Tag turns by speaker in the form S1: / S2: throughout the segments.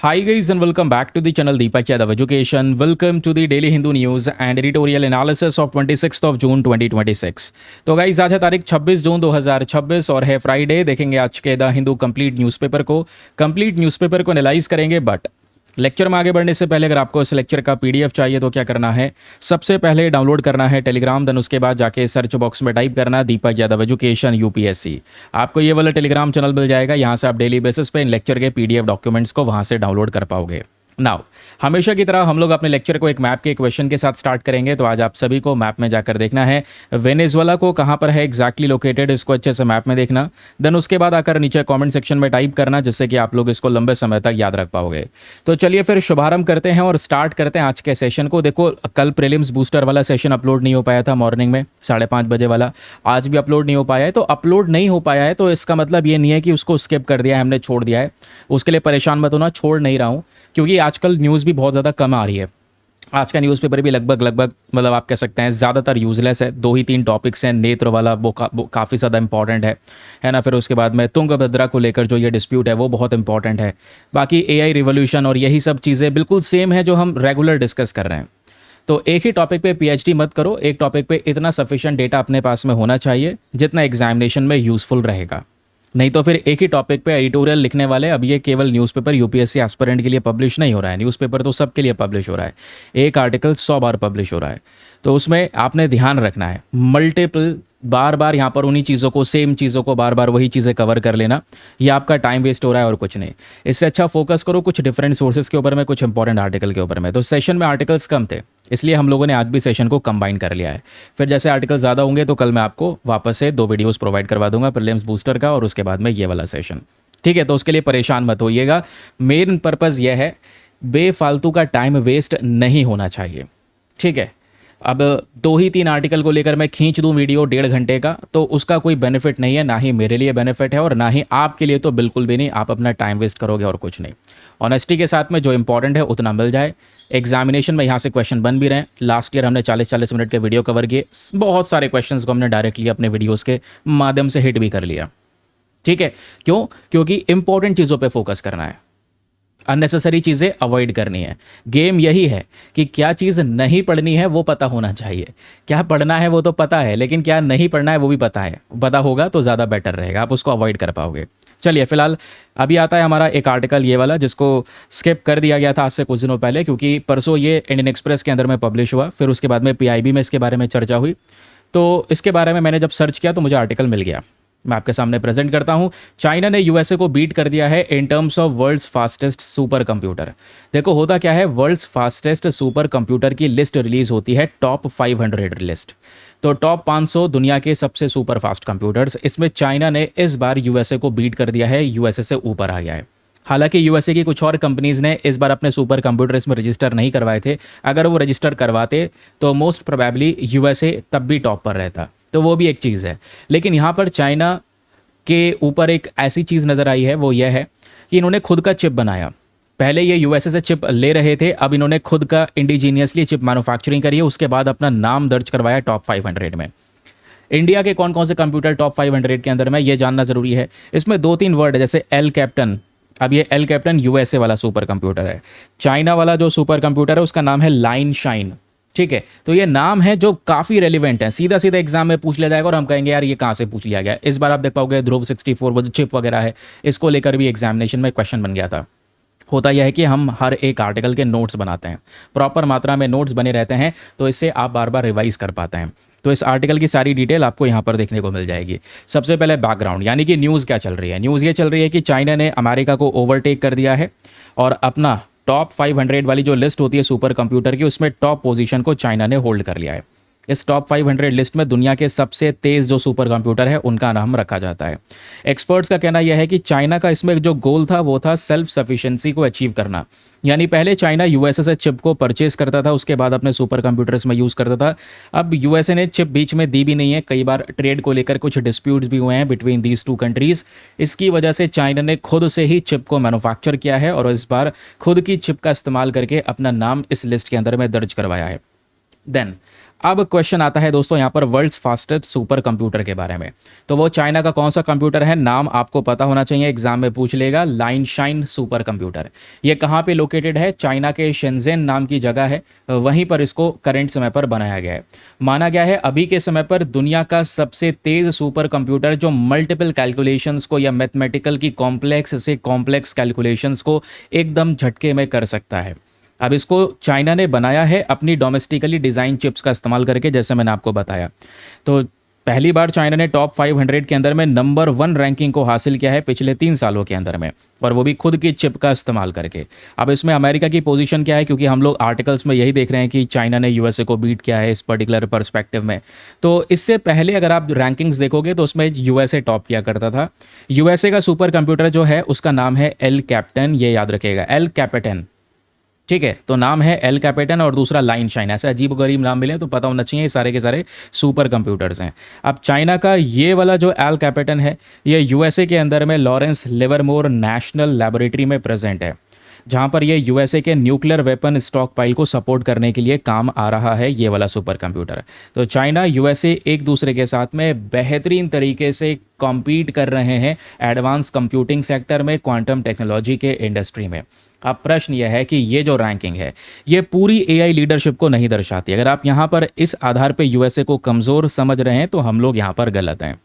S1: Hi guys and welcome back to the channel Deepak Yadav Education. Welcome to the Daily Hindu News and Editorial Analysis of 26th of June 2026. तो guys आज है तारीख 26 जून 2026 और है Friday. देखेंगे आज के द हिंदू कंप्लीट न्यूज़पेपर को एनालाइज करेंगे। बट लेक्चर में आगे बढ़ने से पहले अगर आपको इस लेक्चर का पीडीएफ चाहिए तो क्या करना है, सबसे पहले डाउनलोड करना है टेलीग्राम, देन उसके बाद जाके सर्च बॉक्स में टाइप करना दीपक यादव एजुकेशन यूपीएससी। आपको ये वाला टेलीग्राम चैनल मिल जाएगा। यहाँ से आप डेली बेसिस पे इन लेक्चर के पीडीएफ डॉक्यूमेंट्स को वहाँ से डाउनलोड कर पाओगे। नाउ हमेशा की तरह हम लोग अपने लेक्चर को एक मैप के क्वेश्चन के साथ स्टार्ट करेंगे। तो आज आप सभी को मैप में जाकर देखना है वेनेजुएला को कहाँ पर है एग्जैक्टली लोकेटेड, इसको अच्छे से मैप में देखना। देन उसके बाद आकर नीचे कमेंट सेक्शन में टाइप करना, जिससे कि आप लोग इसको लंबे समय तक याद रख पाओगे। तो चलिए फिर शुभारंभ करते हैं और स्टार्ट करते हैं आज के सेशन को। देखो कल प्रीलिम्स बूस्टर वाला सेशन अपलोड नहीं हो पाया था मॉर्निंग में 5:30 बजे वाला, आज भी अपलोड नहीं हो पाया है। तो अपलोड नहीं हो पाया है तो इसका मतलब ये नहीं है कि उसको स्किप कर दिया है, हमने छोड़ दिया है। उसके लिए परेशान मत होना, छोड़ नहीं रहा हूँ, क्योंकि आजकल न्यूज़ भी बहुत ज़्यादा कम आ रही है। आज का न्यूज़पेपर भी लगभग मतलब आप कह सकते हैं ज़्यादातर यूजलेस है। 2 ही 3 टॉपिक्स हैं। नेत्र वाला वो काफ़ी ज़्यादा इंपॉर्टेंट है ना। फिर उसके बाद में तुंगभद्रा को लेकर जो ये डिस्प्यूट है वो बहुत इंपॉर्टेंट है। बाकी एआई रिवॉल्यूशन और यही सब चीज़ें बिल्कुल सेम है जो हम रेगुलर डिस्कस कर रहे हैं। तो एक ही टॉपिक पे पीएचडी मत करो, एक टॉपिक पे इतना सफिशिएंट डेटा अपने पास में होना चाहिए जितना एग्जामिनेशन में यूज़फुल रहेगा। नहीं तो फिर एक ही टॉपिक पे एडिटोरियल लिखने वाले, अब ये केवल न्यूज़पेपर यूपीएससी एस्पिरेंट के लिए पब्लिश नहीं हो रहा है, न्यूज़पेपर तो सबके लिए पब्लिश हो रहा है। एक आर्टिकल 100 बार पब्लिश हो रहा है, तो उसमें आपने ध्यान रखना है मल्टीपल बार यहाँ पर उन्हीं चीज़ों को, सेम चीज़ों को बार बार वही चीज़ें कवर कर लेना, ये आपका टाइम वेस्ट हो रहा है और कुछ नहीं। इससे अच्छा फोकस करो कुछ डिफरेंट सोर्सेज के ऊपर में, कुछ इंपॉर्टेंट आर्टिकल के ऊपर में। तो सेशन में आर्टिकल्स कम थे, इसलिए हम लोगों ने आज भी सेशन को कंबाइन कर लिया है। फिर जैसे आर्टिकल ज़्यादा होंगे तो कल मैं आपको वापस से 2 वीडियोज़ प्रोवाइड करवा दूंगा, प्रीलिम्स बूस्टर का और उसके बाद में ये वाला सेशन। ठीक है, तो उसके लिए परेशान मत होइएगा। मेन पर्पज़ यह है बेफालतू का टाइम वेस्ट नहीं होना चाहिए। ठीक है, अब 2 ही 3 आर्टिकल को लेकर मैं खींच दूं वीडियो 1.5 घंटे का, तो उसका कोई बेनिफिट नहीं है, ना ही मेरे लिए बेनिफिट है और ना ही आपके लिए, तो बिल्कुल भी नहीं। आप अपना टाइम वेस्ट करोगे और कुछ नहीं। ऑनेस्टी के साथ में जो इंपॉर्टेंट है उतना मिल जाए। एग्जामिनेशन में यहाँ से क्वेश्चन बन भी रहे हैं। लास्ट ईयर हमने 40-40 मिनट के वीडियो कवर किए, बहुत सारे क्वेश्चन को हमने डायरेक्टली अपने वीडियोज़ के माध्यम से हिट भी कर लिया। ठीक है, क्यों? क्योंकि इंपॉर्टेंट चीज़ों पर फोकस करना है, अननेसेसरी चीज़ें अवॉइड करनी है। गेम यही है कि क्या चीज़ नहीं पढ़नी है वो पता होना चाहिए। क्या पढ़ना है वो तो पता है, लेकिन क्या नहीं पढ़ना है वो भी पता है। पता होगा तो ज़्यादा बेटर रहेगा, आप उसको अवॉइड कर पाओगे। चलिए फिलहाल अभी आता है हमारा एक आर्टिकल ये वाला, जिसको स्किप कर दिया गया था आज से कुछ दिनों पहले, क्योंकि परसों ये इंडियन एक्सप्रेस के अंदर में पब्लिश हुआ। फिर उसके बाद में पीआईबी में इसके बारे में चर्चा हुई, तो इसके बारे में मैंने जब सर्च किया तो मुझे आर्टिकल मिल गया। मैं आपके सामने प्रेजेंट करता हूं। चाइना ने यूएसए को बीट कर दिया है in terms of world's fastest super computer. देखो होता क्या है, वर्ल्ड्स फास्टेस्ट सुपर कंप्यूटर की लिस्ट रिलीज होती है, टॉप 500 लिस्ट। तो टॉप 500 दुनिया के सबसे सुपर फास्ट कंप्यूटर्स, इसमें चाइना ने इस बार यूएसए को बीट कर दिया है, यूएसए से ऊपर आ गया है। हालांकि यूएसए की कुछ और कंपनीज ने इस बार अपने सुपर कंप्यूटर इसमें रजिस्टर नहीं करवाए थे। अगर वो रजिस्टर करवाते तो मोस्ट प्रोबेबली यूएसए तब भी टॉप पर रहता, तो वो भी एक चीज़ है। लेकिन यहाँ पर चाइना के ऊपर एक ऐसी चीज़ नज़र आई है, वो ये है कि इन्होंने खुद का चिप बनाया। पहले ये यूएसए से चिप ले रहे थे, अब इन्होंने खुद का इंडिजीनियसली चिप मैन्युफैक्चरिंग करी है, उसके बाद अपना नाम दर्ज करवाया टॉप 500 में। इंडिया के कौन कौन से कंप्यूटर टॉप 500 के अंदर में, ये जानना ज़रूरी है। इसमें 2-3 वर्ड है, जैसे एल कैप्टन। अब ये एल कैप्टन यूएसए वाला सुपर कंप्यूटर है। चाइना वाला जो सुपर कंप्यूटर है उसका नाम है लाइन शाइन। ठीक है, तो ये नाम है जो काफ़ी रेलिवेंट है, सीधा सीधा एग्जाम में पूछ लिया जाएगा और हम कहेंगे यार ये कहाँ से पूछ लिया गया। इस बार आप देख पाओगे ध्रुव 64 वो जो चिप वगैरह है, इसको लेकर भी एग्जामिनेशन में क्वेश्चन बन गया था। होता यह है कि हम हर एक आर्टिकल के नोट्स बनाते हैं, प्रॉपर मात्रा में नोट्स बने रहते हैं, तो इससे आप बार बार रिवाइज कर पाते हैं। तो इस आर्टिकल की सारी डिटेल आपको यहाँ पर देखने को मिल जाएगी। सबसे पहले बैकग्राउंड, यानी कि न्यूज़ क्या चल रही है। न्यूज़ ये चल रही है कि चाइना ने अमेरिका को ओवरटेक कर दिया है और अपना टॉप 500 वाली जो लिस्ट होती है सुपर कंप्यूटर की, उसमें टॉप पोजीशन को चाइना ने होल्ड कर लिया है। इस टॉप 500 लिस्ट में दुनिया के सबसे तेज़ जो सुपर कंप्यूटर है उनका नाम रखा जाता है। एक्सपर्ट्स का कहना यह है कि चाइना का इसमें जो गोल था वो था सेल्फ सफिशिएंसी को अचीव करना। यानी पहले चाइना यूएसए से चिप को परचेज करता था, उसके बाद अपने सुपर कंप्यूटर्स में यूज़ करता था। अब यूएसए ने चिप बीच में दी भी नहीं है, कई बार ट्रेड को लेकर कुछ डिस्प्यूट्स भी हुए हैं बिटवीन दीज 2 कंट्रीज़। इसकी वजह से चाइना ने खुद से ही चिप को मैन्युफैक्चर किया है और इस बार खुद की चिप का इस्तेमाल करके अपना नाम इस लिस्ट के अंदर में दर्ज करवाया है। देन अब क्वेश्चन आता है दोस्तों यहाँ पर वर्ल्ड्स फास्टेस्ट सुपर कंप्यूटर के बारे में। तो वो चाइना का कौन सा कंप्यूटर है, नाम आपको पता होना चाहिए, एग्जाम में पूछ लेगा। लाइनशाइन सुपर कंप्यूटर। ये कहाँ पे लोकेटेड है? चाइना के शेंजेन नाम की जगह है, वहीं पर इसको करंट समय पर बनाया गया है। माना गया है अभी के समय पर दुनिया का सबसे तेज सुपर कंप्यूटर, जो मल्टीपल कैलकुलेशंस को या मैथमेटिकल की कॉम्प्लेक्स से कॉम्प्लेक्स कैलकुलेशंस को एकदम झटके में कर सकता है। अब इसको चाइना ने बनाया है अपनी डोमेस्टिकली डिज़ाइन चिप्स का इस्तेमाल करके, जैसे मैंने आपको बताया। तो पहली बार चाइना ने टॉप 500 के अंदर में नंबर 1 रैंकिंग को हासिल किया है पिछले 3 सालों के अंदर में, और वो भी खुद की चिप का इस्तेमाल करके। अब इसमें अमेरिका की पोजीशन क्या है, क्योंकि हम लोग आर्टिकल्स में यही देख रहे हैं कि चाइना ने यूएसए को बीट किया है इस पर्टिकुलर पर्सपेक्टिव में। तो इससे पहले अगर आप रैंकिंग्स देखोगे तो उसमें यूएसए टॉप किया करता था। यूएसए का सुपर कंप्यूटर जो है उसका नाम है एल कैपिटन, ये याद रखिएगा, एल कैपिटन। ठीक है, तो नाम है एल कैपिटन और दूसरा लाइनशाइन। ऐसे अजीब गरीब नाम मिले तो पता होना चाहिए ये सारे के सारे सुपर कंप्यूटर्स हैं। अब चाइना का ये वाला जो एल कैपिटन है, ये यूएसए के अंदर में लॉरेंस लिवरमोर नेशनल लेबोरेटरी में प्रेजेंट है, जहां पर ये यूएसए के न्यूक्लियर वेपन स्टॉक पाइल को सपोर्ट करने के लिए काम आ रहा है ये वाला सुपर कंप्यूटर। तो चाइना यूएसए एक दूसरे के साथ में बेहतरीन तरीके से कॉम्पीट कर रहे हैं एडवांस कंप्यूटिंग सेक्टर में, क्वांटम टेक्नोलॉजी के इंडस्ट्री में। अब प्रश्न यह है कि ये जो रैंकिंग है ये पूरी एआई लीडरशिप को नहीं दर्शाती। अगर आप यहाँ पर इस आधार पे यूएसए को कमज़ोर समझ रहे हैं तो हम लोग यहाँ पर गलत हैं।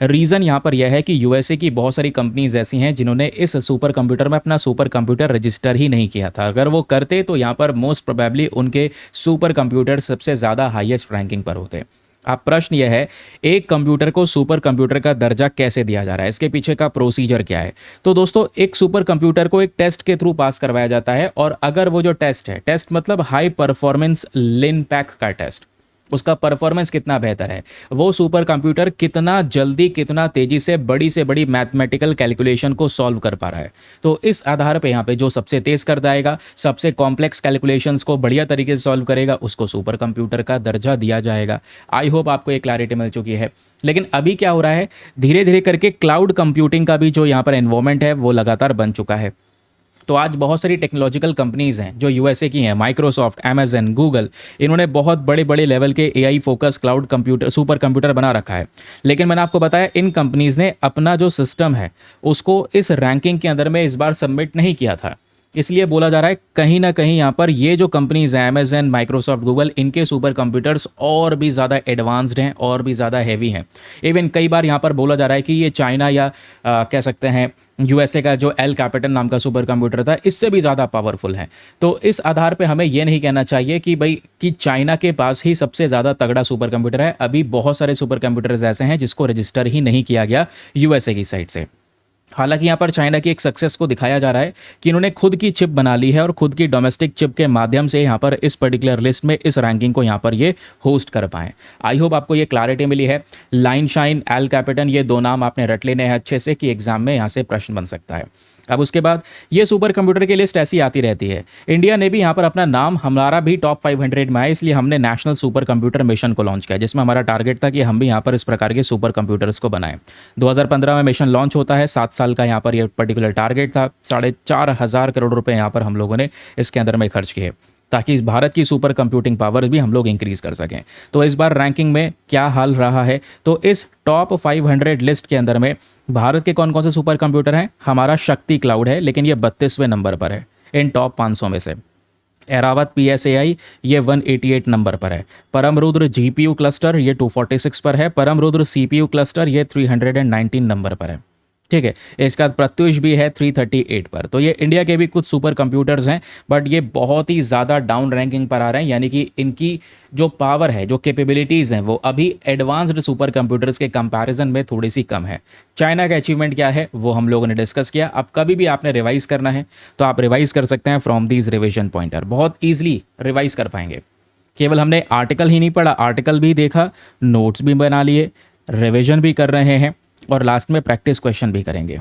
S1: रीज़न यहाँ पर यह है कि यूएसए की बहुत सारी कंपनीज ऐसी हैं जिन्होंने इस सुपर कंप्यूटर में अपना सुपर कंप्यूटर रजिस्टर ही नहीं किया था। अगर वो करते तो यहाँ पर मोस्ट प्रोबेबली उनके सुपर कंप्यूटर सबसे ज़्यादा हाईएस्ट रैंकिंग पर होते। अब प्रश्न यह है, एक कंप्यूटर को सुपर कंप्यूटर का दर्जा कैसे दिया जा रहा है, इसके पीछे का प्रोसीजर क्या है? तो दोस्तों एक सुपर कंप्यूटर को एक टेस्ट के थ्रू पास करवाया जाता है, और अगर वो जो टेस्ट है, टेस्ट मतलब हाई परफॉर्मेंस लिनपैक का टेस्ट, उसका परफॉर्मेंस कितना बेहतर है, वो सुपर कंप्यूटर कितना जल्दी कितना तेजी से बड़ी मैथमेटिकल कैलकुलेशन को सॉल्व कर पा रहा है। तो इस आधार पे यहाँ पे जो सबसे तेज कर जाएगा, सबसे कॉम्प्लेक्स कैलकुलेशंस को बढ़िया तरीके से सॉल्व करेगा, उसको सुपर कंप्यूटर का दर्जा दिया जाएगा। आई होप आपको एक क्लैरिटी मिल चुकी है। लेकिन अभी क्या हो रहा है, धीरे धीरे करके क्लाउड कंप्यूटिंग का भी जो यहाँ पर एनवायरमेंट है वो लगातार बन चुका है। तो आज बहुत सारी टेक्नोलॉजिकल कंपनीज हैं जो यूएसए की हैं, माइक्रोसॉफ्ट, अमेजन, गूगल, इन्होंने बहुत बड़े बड़े लेवल के AI focus cloud computer super computer बना रखा है। लेकिन मैंने आपको बताया इन कंपनीज ने अपना जो सिस्टम है उसको इस रैंकिंग के अंदर में इस बार सबमिट नहीं किया था। इसलिए बोला जा रहा है कहीं ना कहीं यहाँ पर ये जो कंपनीज हैं, अमेजन, माइक्रोसॉफ्ट, गूगल, इनके सुपर कंप्यूटर्स और भी ज़्यादा एडवांस्ड हैं और भी ज़्यादा हैवी हैं। इवन कई बार यहाँ पर बोला जा रहा है कि ये चाइना या कह सकते हैं यूएसए का जो एल कैपिटन नाम का सुपर कंप्यूटर था, इससे भी ज़्यादा पावरफुल है। तो इस आधार पे हमें ये नहीं कहना चाहिए कि भाई कि चाइना के पास ही सबसे ज़्यादा तगड़ा सुपर कंप्यूटर है। अभी बहुत सारे सुपर कंप्यूटर्स ऐसे हैं जिसको रजिस्टर ही नहीं किया गया यूएसए की साइड से। हालांकि यहाँ पर चाइना की एक सक्सेस को दिखाया जा रहा है कि इन्होंने खुद की चिप बना ली है और खुद की डोमेस्टिक चिप के माध्यम से यहाँ पर इस पर्टिकुलर लिस्ट में इस रैंकिंग को यहाँ पर ये होस्ट कर पाएँ। आई होप आपको ये क्लैरिटी मिली है। लाइनशाइन, एल कैपिटन, ये दो नाम आपने रट लेने हैं अच्छे से कि एग्जाम में यहाँ से प्रश्न बन सकता है। अब उसके बाद ये सुपर कंप्यूटर की लिस्ट ऐसी आती रहती है। इंडिया ने भी यहाँ पर अपना नाम, हमारा भी टॉप 500 में आया, इसलिए हमने नेशनल सुपर कंप्यूटर मिशन को लॉन्च किया, जिसमें हमारा टारगेट था कि हम भी यहाँ पर इस प्रकार के सुपर कंप्यूटर्स को बनाएं। 2015 में मिशन लॉन्च होता है, 7 साल का यहाँ पर ये पर्टिकुलर टारगेट था। 4,500 करोड़ रुपए यहाँ पर हम लोगों ने इसके अंदर में खर्च किए ताकि इस भारत की सुपर कंप्यूटिंग पावर भी हम लोग इंक्रीज कर सकें। तो इस बार रैंकिंग में क्या हाल रहा है, तो इस टॉप 500 लिस्ट के अंदर में भारत के कौन कौन से सुपर कंप्यूटर हैं? हमारा शक्ति क्लाउड है, लेकिन ये 32वें नंबर पर है इन टॉप 500 में से। एरावत PSAI ये 188 नंबर पर है। परम रुद्र GPU क्लस्टर ये 246 पर है। परम रुद्र CPU क्लस्टर ये 319 नंबर पर है। ठीक है, इसका प्रत्युष भी है 338 पर। तो ये इंडिया के भी कुछ सुपर कंप्यूटर्स हैं, बट ये बहुत ही ज़्यादा डाउन रैंकिंग पर आ रहे हैं, यानी कि इनकी जो पावर है, जो कैपेबिलिटीज़ हैं, वो अभी एडवांस्ड सुपर कंप्यूटर्स के कंपैरिजन में थोड़ी सी कम है। चाइना का अचीवमेंट क्या है वो हम लोगों ने डिस्कस किया। अब कभी भी आपने रिवाइज़ करना है तो आप रिवाइज़ कर सकते हैं फ्रॉम दीज रिविजन पॉइंटर, बहुत ईजिली रिवाइज़ कर पाएंगे। केवल हमने आर्टिकल ही नहीं पढ़ा, आर्टिकल भी देखा, नोट्स भी बना लिए, रिविजन भी कर रहे हैं और लास्ट में प्रैक्टिस क्वेश्चन भी करेंगे।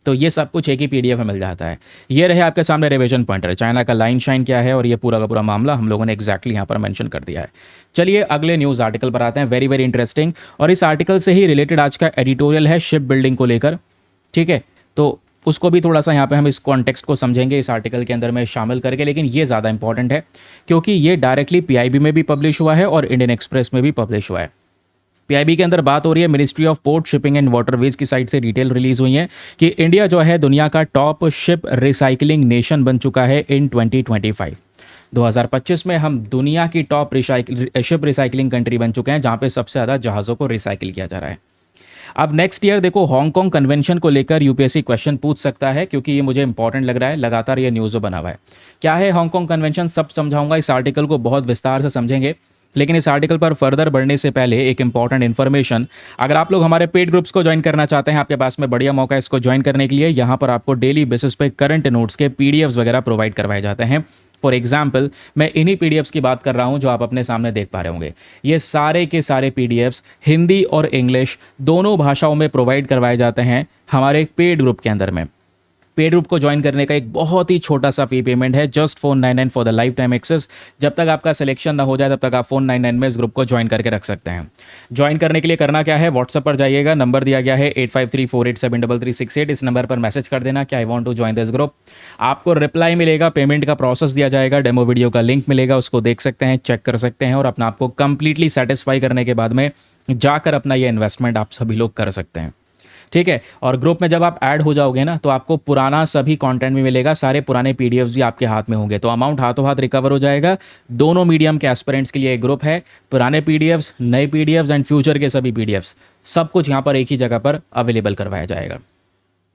S1: तो ये सब कुछ एक ही PDF में मिल जाता है। ये रहे आपके सामने रिवीजन पॉइंटर, चाइना का लाइनशाइन क्या है और ये पूरा का पूरा मामला हम लोगों ने एग्जैक्टली यहाँ पर मेंशन कर दिया है। चलिए अगले न्यूज़ आर्टिकल पर आते हैं, वेरी वेरी इंटरेस्टिंग, और इस आर्टिकल से ही रिलेटेड आज का एडिटोरियल है शिप बिल्डिंग को लेकर। ठीक है, तो उसको भी थोड़ा सा यहाँ पे हम इस कॉन्टेक्स्ट को समझेंगे इस आर्टिकल के अंदर में शामिल करके, लेकिन ये ज़्यादा इंपॉर्टेंट है क्योंकि ये डायरेक्टली पीआईबी में भी पब्लिश हुआ है और इंडियन एक्सप्रेस में भी पब्लिश हुआ है। पीआईबी के अंदर बात हो रही है, ministry of port shipping and waterways की साइट से डिटेल रिलीज हुई है कि इंडिया जो है दुनिया का टॉप शिप रिसाइकलिंग नेशन बन चुका है इन 2025। 2025 में हम दुनिया की टॉप शिप रिसाइकलिंग कंट्री बन चुके हैं, जहां पे सबसे ज़्यादा जहाज़ों को रिसाइकिल किया जा रहा है। अब नेक्स्ट ईयर देखो हांगकांग कन्वेंशन को लेकर यूपीएससी क्वेश्चन पूछ सकता है, क्योंकि ये मुझे इंपॉर्टेंट लग रहा है, लगातार ये न्यूज़ बना हुआ है। क्या है हांगकांग कन्वेंशन, सब समझाऊंगा, इस आर्टिकल को बहुत विस्तार से समझेंगे। लेकिन इस आर्टिकल पर फर्दर बढ़ने से पहले एक इंपॉर्टेंट इन्फॉर्मेशन, अगर आप लोग हमारे पेड ग्रुप्स को ज्वाइन करना चाहते हैं, आपके पास में बढ़िया मौका है इसको ज्वाइन करने के लिए। यहाँ पर आपको डेली बेसिस पे करंट नोट्स के पीडीएफ्स वगैरह प्रोवाइड करवाए जाते हैं। फॉर एग्जाम्पल मैं इन्हीं पीडीएफ्स की बात कर रहा हूँ जो आप अपने सामने देख पा रहे होंगे। ये सारे के सारे पीडीएफ्स हिंदी और इंग्लिश दोनों भाषाओं में प्रोवाइड करवाए जाते हैं हमारे पेड ग्रुप के अंदर में। पेड ग्रुप को ज्वाइन करने का एक बहुत ही छोटा सा फी पेमेंट है, just 499 for the life time access. जब तक आपका सिलेक्शन ना हो जाए तब तक आप 499 में इस ग्रुप को ज्वाइन करके रख सकते हैं। ज्वाइन करने के लिए करना क्या है, व्हाट्सएप पर जाइएगा, नंबर दिया गया है 8534873368। इस नंबर पर मैसेज कर देना कि I want to join this group. आपको रिप्लाई मिलेगा, पेमेंट का प्रोसेस दिया जाएगा, डेमो वीडियो का लिंक मिलेगा, उसको देख सकते हैं, चेक कर सकते हैं और अपना आपको कंप्लीटली सेटिस्फाई करने के बाद में जाकर अपना ये इन्वेस्टमेंट आप सभी लोग कर सकते हैं। ठीक है, और ग्रुप में जब आप ऐड हो जाओगे ना तो आपको पुराना सभी कंटेंट भी मिलेगा, सारे पुराने पीडीएफ्स भी आपके हाथ में होंगे, तो अमाउंट हाथों हाथ रिकवर हो जाएगा। दोनों मीडियम के एस्पिरेंट्स के लिए एक ग्रुप है, पुराने पीडीएफ्स, नए पीडीएफ्स एंड फ्यूचर के सभी पीडीएफ्स, सब कुछ यहाँ पर एक ही जगह पर अवेलेबल करवाया जाएगा।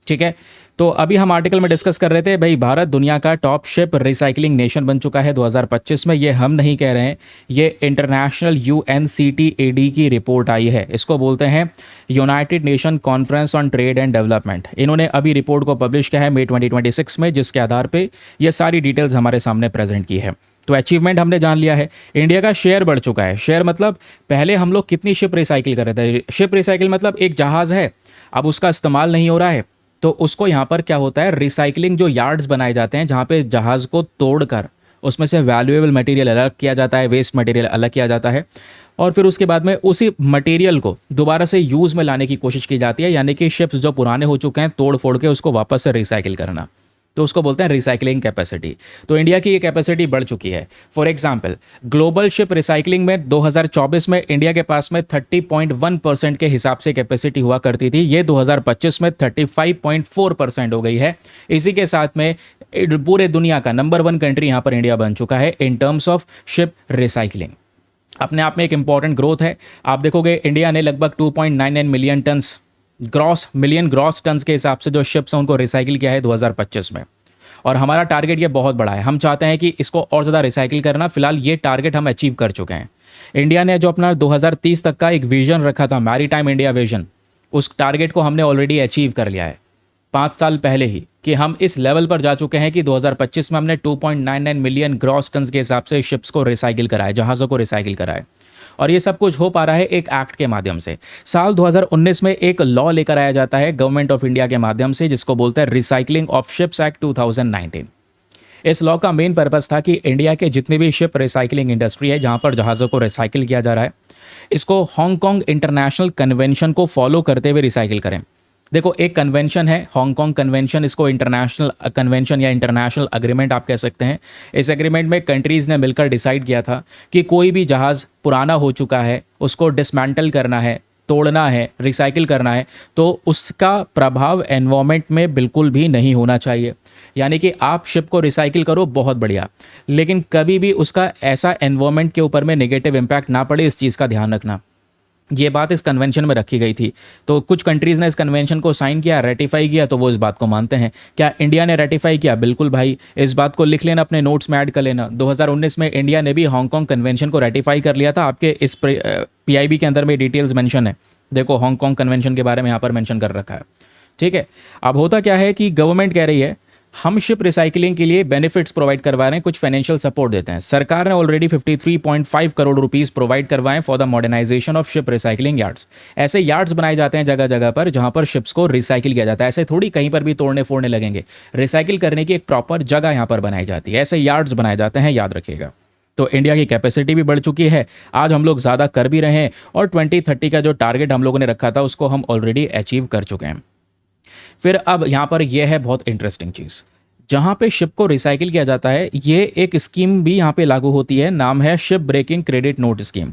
S1: ठीक है, तो अभी हम आर्टिकल में डिस्कस कर रहे थे भाई, भारत दुनिया का टॉप शिप रिसाइकलिंग नेशन बन चुका है 2025 में। ये हम नहीं कह रहे हैं, ये इंटरनेशनल UNCTAD की रिपोर्ट आई है। इसको बोलते हैं United nation conference on trade and development. इन्होंने अभी रिपोर्ट को पब्लिश किया है मई 2026 में, जिसके आधार पर ये सारी डिटेल्स हमारे सामने प्रेजेंट की है। तो अचीवमेंट हमने जान लिया है, इंडिया का शेयर बढ़ चुका है। शेयर मतलब पहले हम लोग कितनी शिप रिसाइकिल कर रहे थे, शिप रिसाइकिल मतलब एक जहाज़ है, अब उसका इस्तेमाल नहीं हो रहा है तो उसको यहाँ पर क्या होता है, रिसाइकलिंग जो यार्ड्स बनाए जाते हैं जहाँ पे जहाज़ को तोड़कर उसमें से वैल्यूएबल मटेरियल अलग किया जाता है, वेस्ट मटेरियल अलग किया जाता है, और फिर उसके बाद में उसी मटेरियल को दोबारा से यूज़ में लाने की कोशिश की जाती है, यानी कि शिप्स जो पुराने हो चुके हैं तोड़ फोड़ के उसको वापस से रिसाइकिल करना, तो उसको बोलते हैं रिसाइकलिंग कैपेसिटी। तो इंडिया की ये कैपेसिटी बढ़ चुकी है। For example global ship recycling में 2024 में इंडिया के पास में 30.1% के हिसाब से कैपेसिटी हुआ करती थी, ये 2025 में 35.4% हो गई है। इसी के साथ में पूरे दुनिया का नंबर 1 कंट्री यहाँ पर इंडिया बन चुका है in terms of ship recycling. अपने आप में एक इंपॉर्टेंट ग्रोथ है। आप देखोगे इंडिया ने लगभग 2.99 मिलियन टन्स ग्रॉस टन्स के हिसाब से जो शिप्स हैं उनको रिसाइकिल किया है 2025 में, और हमारा टारगेट ये बहुत बड़ा है। हम चाहते हैं कि इसको और ज़्यादा रिसाइकिल करना, फिलहाल ये टारगेट हम अचीव कर चुके हैं। इंडिया ने जो अपना 2030 तक का एक विजन रखा था, मैरीटाइम इंडिया विजन, उस टारगेट को हमने ऑलरेडी अचीव कर लिया है 5 साल पहले ही, कि हम इस लेवल पर जा चुके हैं कि 2025 में हमने 2.99 मिलियन ग्रॉस टन्स के हिसाब से शिप्स को रिसाइकिल कराए, जहाज़ों को रिसाइकिल कराए। और ये सब कुछ हो पा रहा है एक एक्ट के माध्यम से। साल 2019 में एक लॉ लेकर आया जाता है गवर्नमेंट ऑफ इंडिया के माध्यम से, जिसको बोलते हैं रिसाइकलिंग ऑफ शिप्स एक्ट 2019। इस लॉ का मेन पर्पस था कि इंडिया के जितने भी शिप रिसाइकलिंग इंडस्ट्री है जहां पर जहाज़ों को रिसाइकिल किया जा रहा है, इसको हांगकांग इंटरनेशनल कन्वेंशन को फॉलो करते हुए रिसाइकिल करें। देखो एक कन्वेंशन है हांगकांग कन्वेंशन, इसको इंटरनेशनल कन्वेंशन या इंटरनेशनल अग्रीमेंट आप कह सकते हैं। इस एग्रीमेंट में कंट्रीज़ ने मिलकर डिसाइड किया था कि कोई भी जहाज़ पुराना हो चुका है उसको डिसमेंटल करना है, तोड़ना है, रिसाइकिल करना है, तो उसका प्रभाव एनवायरनमेंट में बिल्कुल भी नहीं होना चाहिए। यानी कि आप शिप को रिसाइकिल करो, बहुत बढ़िया, लेकिन कभी भी उसका ऐसा एनवायरनमेंट के ऊपर में नेगेटिव इम्पैक्ट ना पड़े, इस चीज़ का ध्यान रखना। ये बात इस कन्वेंशन में रखी गई थी। तो कुछ कंट्रीज़ ने इस कन्वेंशन को साइन किया, रेटिफाई किया, तो वो इस बात को मानते हैं। क्या इंडिया ने रेटिफाई किया? बिल्कुल भाई, इस बात को लिख लेना, अपने नोट्स में ऐड कर लेना। 2019 में इंडिया ने भी हांगकांग कन्वेंशन को रेटिफाई कर लिया था। आपके इस पीआईबी के अंदर में डिटेल्स मेंशन है, देखो हांगकांग कन्वेंशन के बारे में यहाँ पर मेंशन कर रखा है। ठीक है, अब होता क्या है कि गवर्नमेंट कह रही है हम शिप रिसाइकलिंग के लिए बेनिफिट्स प्रोवाइड करवा रहे हैं, कुछ फाइनेंशियल सपोर्ट देते हैं। सरकार ने ऑलरेडी 53.5 करोड़ रुपीस प्रोवाइड करवाएं for the modernisation of ship recycling yards. ऐसे यार्ड्स बनाए जाते हैं जगह जगह पर जहां पर शिप्स को रिसाइकिल किया जाता है। ऐसे थोड़ी कहीं पर भी तोड़ने फोड़ने लगेंगे, रिसाइकिल करने की एक प्रॉपर जगह यहाँ पर बनाई जाती है। ऐसे यार्ड्स बनाए जाते हैं, याद रखिएगा। तो इंडिया की कैपेसिटी भी बढ़ चुकी है, आज हम लोग ज़्यादा कर भी रहे हैं, और 2030 का जो टारगेट हम लोगों ने रखा था उसको हम ऑलरेडी अचीव कर चुके हैं। फिर अब यहाँ पर यह है बहुत इंटरेस्टिंग चीज़, जहाँ पे शिप को रिसाइकिल किया जाता है, ये एक स्कीम भी यहाँ पे लागू होती है, नाम है ship breaking credit note scheme.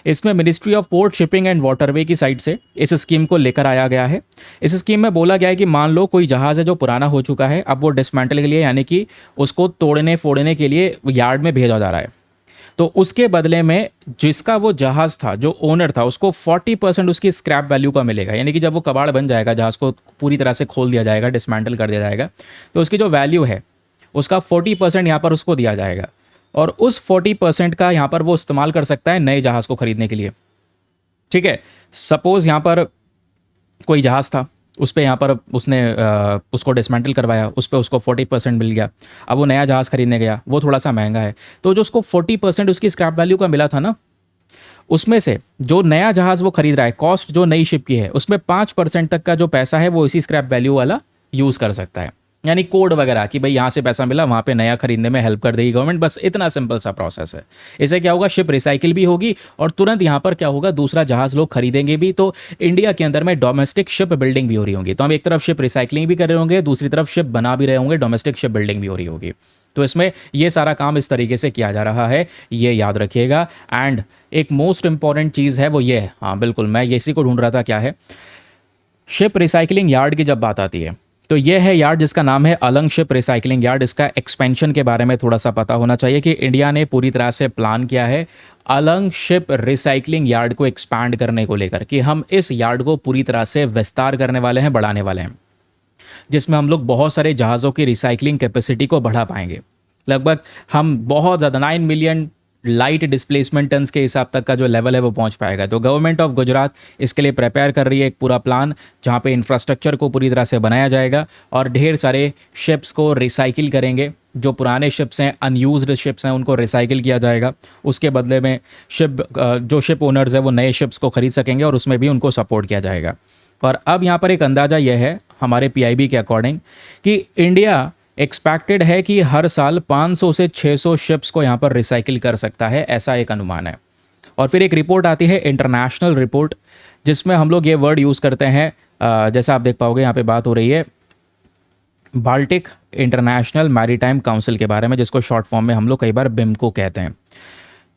S1: इसमें ministry of port shipping and waterway की साइड से इस स्कीम को लेकर आया गया है। इस स्कीम में बोला गया है कि मान लो कोई जहाज़ है जो पुराना हो चुका है, अब वो डिसमेंटल के लिए यानी कि उसको तोड़ने फोड़ने के लिए यार्ड में भेजा जा रहा है, तो उसके बदले में जिसका वो जहाज़ था, जो ओनर था, उसको 40% उसकी स्क्रैप वैल्यू का मिलेगा। यानी कि जब वो कबाड़ बन जाएगा, जहाज़ को पूरी तरह से खोल दिया जाएगा, डिसमेंटल कर दिया जाएगा, तो उसकी जो वैल्यू है उसका 40% यहाँ पर उसको दिया जाएगा, और उस 40% का यहाँ पर वो इस्तेमाल कर सकता है नए जहाज़ को खरीदने के लिए। ठीक है, सपोज़ यहाँ पर कोई जहाज़ था, उस पर यहाँ पर उसने उसको डिसमेंटल करवाया, उस पर उसको 40% मिल गया। अब वो नया जहाज़ खरीदने गया, वो थोड़ा सा महंगा है, तो जो उसको 40% उसकी स्क्रैप वैल्यू का मिला था ना, उसमें से जो नया जहाज़ वो खरीद रहा है, कॉस्ट जो नई शिप की है, उसमें 5% तक का जो पैसा है वो इसी स्क्रैप वैल्यू वाला यूज़ कर सकता है। यानी कोड वगैरह कि भाई यहाँ से पैसा मिला, वहाँ पे नया खरीदने में हेल्प कर देगी गवर्नमेंट। बस इतना सिंपल सा प्रोसेस है। इससे क्या होगा, शिप रिसाइकिल भी होगी और तुरंत यहाँ पर क्या होगा, दूसरा जहाज़ लोग खरीदेंगे भी, तो इंडिया के अंदर में डोमेस्टिक शिप बिल्डिंग भी हो रही होगी। तो हम एक तरफ शिप रिसाइकलिंग भी कर रहे होंगे, दूसरी तरफ शिप बना भी रहे होंगे, डोमेस्टिक शिप बिल्डिंग भी हो रही होगी। तो इसमें ये सारा काम इस तरीके से किया जा रहा है, ये याद रखिएगा। एंड एक मोस्ट इंपॉर्टेंट चीज़ है वो ये है, हाँ बिल्कुल, मैं इसी को ढूंढ रहा था, क्या है, शिप रिसाइकलिंग यार्ड की जब बात आती है तो यह है यार्ड जिसका नाम है अलंग शिप रिसाइकलिंग यार्ड। इसका एक्सपेंशन के बारे में थोड़ा सा पता होना चाहिए कि इंडिया ने पूरी तरह से प्लान किया है अलंग शिप रिसाइकलिंग यार्ड को एक्सपैंड करने को लेकर, कि हम इस यार्ड को पूरी तरह से विस्तार करने वाले हैं, बढ़ाने वाले हैं, जिसमें हम लोग बहुत सारे जहाज़ों की रिसाइकलिंग कैपेसिटी को बढ़ा पाएंगे। लगभग हम बहुत ज़्यादा 9 मिलियन लाइट डिस्प्लेसमेंट टन्स के हिसाब तक का जो लेवल है वो पहुंच पाएगा। तो गवर्नमेंट ऑफ गुजरात इसके लिए प्रिपेयर कर रही है एक पूरा प्लान, जहां पे इंफ्रास्ट्रक्चर को पूरी तरह से बनाया जाएगा और ढेर सारे शिप्स को रिसाइकिल करेंगे। जो पुराने शिप्स हैं, अनयूज्ड शिप्स हैं, उनको रिसाइकिल किया जाएगा। उसके बदले में जो शिप ओनर्स हैं वो नए शिप्स को खरीद सकेंगे और उसमें भी उनको सपोर्ट किया जाएगा। और अब यहाँ पर एक अंदाज़ा यह है हमारे पीआईबी के अकॉर्डिंग कि इंडिया एक्सपेक्टेड है कि हर साल 500 से 600 शिप्स को यहाँ पर रिसाइकिल कर सकता है, ऐसा एक अनुमान है। और फिर एक रिपोर्ट आती है, इंटरनेशनल रिपोर्ट, जिसमें हम लोग ये वर्ड यूज़ करते हैं, जैसा आप देख पाओगे यहाँ पे बात हो रही है बाल्टिक इंटरनेशनल मैरीटाइम काउंसिल के बारे में, जिसको शॉर्ट फॉर्म में हम लोग कई बार बिम्को कहते हैं।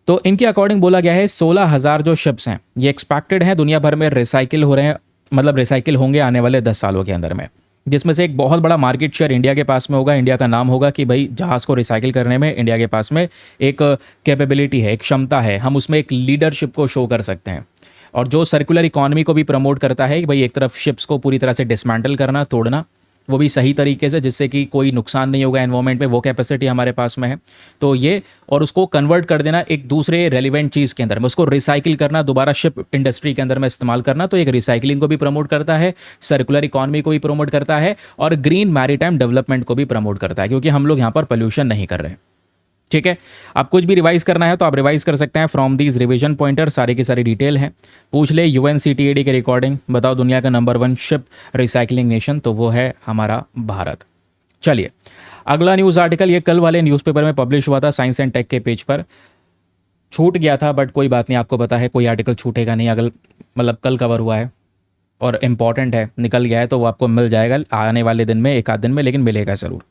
S1: तो इनके अकॉर्डिंग बोला गया है 16,000 जो शिप्स हैं ये एक्सपेक्टेड हैं दुनिया भर में रिसाइकिल हो रहे हैं, मतलब रिसाइकिल होंगे आने वाले 10 सालों के अंदर में, जिसमें से एक बहुत बड़ा मार्केट शेयर इंडिया के पास में होगा। इंडिया का नाम होगा कि भाई जहाज़ को रिसाइकिल करने में इंडिया के पास में एक कैपेबिलिटी है, एक क्षमता है, हम उसमें एक लीडरशिप को शो कर सकते हैं। और जो सर्कुलर इकॉनमी को भी प्रमोट करता है कि भाई एक तरफ शिप्स को पूरी तरह से डिसमेंटल करना, तोड़ना, वो भी सही तरीके से, जिससे कि कोई नुकसान नहीं होगा एनवायरनमेंट में, वो कैपेसिटी हमारे पास में है। तो ये, और उसको कन्वर्ट कर देना एक दूसरे रेलिवेंट चीज़ के अंदर में, उसको रिसाइकिल करना, दोबारा शिप इंडस्ट्री के अंदर में इस्तेमाल करना, तो एक रिसाइकलिंग को भी प्रमोट करता है, सर्कुलर इकॉनमी को भी प्रमोट करता है और ग्रीन मैरीटाइम डेवलपमेंट को भी प्रमोट करता है, क्योंकि हम लोग यहाँ पर पोल्यूशन नहीं कर रहे हैं। ठीक है, आप कुछ भी रिवाइज करना है तो आप रिवाइज कर सकते हैं फ्रॉम दीज रिवीजन पॉइंटर, सारी की सारी डिटेल है। पूछ ले यूएनसीटीएडी के रिकॉर्डिंग, बताओ दुनिया का नंबर 1 शिप रिसाइकलिंग नेशन, तो वो है हमारा भारत। चलिए अगला न्यूज़ आर्टिकल, ये कल वाले न्यूज़पेपर में पब्लिश हुआ था, साइंस एंड टेक के पेज पर छूट गया था, बट कोई बात नहीं, आपको पता है कोई आर्टिकल छूटेगा नहीं, अगल मतलब कल कवर हुआ है और इम्पॉर्टेंट है, निकल गया है तो वो आपको मिल जाएगा आने वाले दिन में, एक आध दिन में, लेकिन मिलेगा ज़रूर।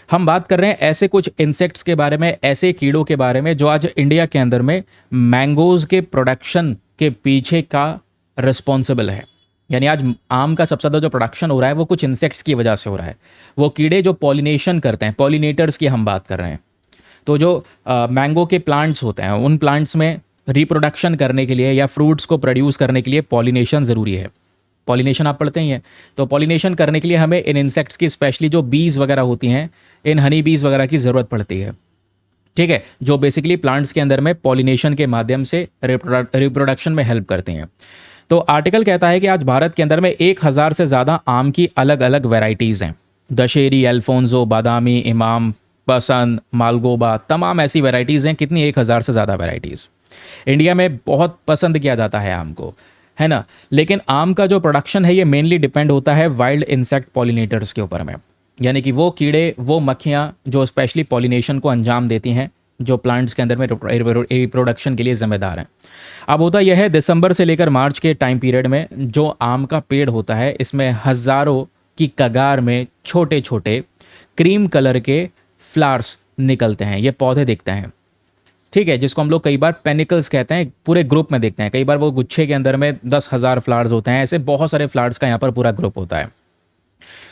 S1: हम बात कर रहे हैं ऐसे कुछ इंसेक्ट्स के बारे में, ऐसे कीड़ों के बारे में जो आज इंडिया के अंदर में मैंगोज़ के प्रोडक्शन के पीछे का रिस्पॉन्सिबल है। यानी आज आम का सबसे ज़्यादा जो प्रोडक्शन हो रहा है वो कुछ इंसेक्ट्स की वजह से हो रहा है। वो कीड़े जो पॉलिनेशन करते हैं, पॉलिनेटर्स की हम बात कर रहे हैं। तो जो मैंगो के प्लांट्स होते हैं, उन प्लांट्स में रिप्रोडक्शन करने के लिए या फ्रूट्स को प्रोड्यूस करने के लिए पॉलिनेशन ज़रूरी है। पॉलिनेशन आप पढ़ते ही हैं, तो पॉलिनेशन करने के लिए हमें इन इंसेक्ट्स की, स्पेशली जो बीज वगैरह होती हैं, इन हनी बीज वगैरह की ज़रूरत पड़ती है। ठीक है, जो बेसिकली प्लांट्स के अंदर में पॉलिनेशन के माध्यम से रिप्रोडक्शन में हेल्प करती हैं। तो आर्टिकल कहता है कि आज भारत के अंदर में 1000 से ज़्यादा आम की अलग अलग वेराइटीज़ हैं। दशहरी, अल्फोंसो, बादामी, इमाम, पसंद, मालगोबा, तमाम ऐसी वेराइटीज़ हैं। कितनी? 1000 से ज़्यादा वेराइटीज़। इंडिया में बहुत पसंद किया जाता है आम को, है ना। लेकिन आम का जो प्रोडक्शन है ये मेनली डिपेंड होता है वाइल्ड इंसेक्ट पॉलिनेटर्स के ऊपर में, यानी कि वो कीड़े, वो मक्खियाँ जो स्पेशली पॉलिनेशन को अंजाम देती हैं, जो प्लांट्स के अंदर में रिप्रोडक्शन के लिए ज़िम्मेदार हैं। अब होता यह है, दिसंबर से लेकर मार्च के टाइम पीरियड में जो आम का पेड़ होता है, इसमें हज़ारों की कगार में छोटे छोटे क्रीम कलर के फ्लावर्स निकलते हैं, ये पौधे दिखते हैं, ठीक है, जिसको हम लोग कई बार पेनिकल्स कहते हैं, पूरे ग्रुप में देखते हैं, कई बार वो गुच्छे के अंदर में 10,000 फ्लावर्स होते हैं, ऐसे बहुत सारे फ्लावर्स का यहाँ पर पूरा ग्रुप होता है।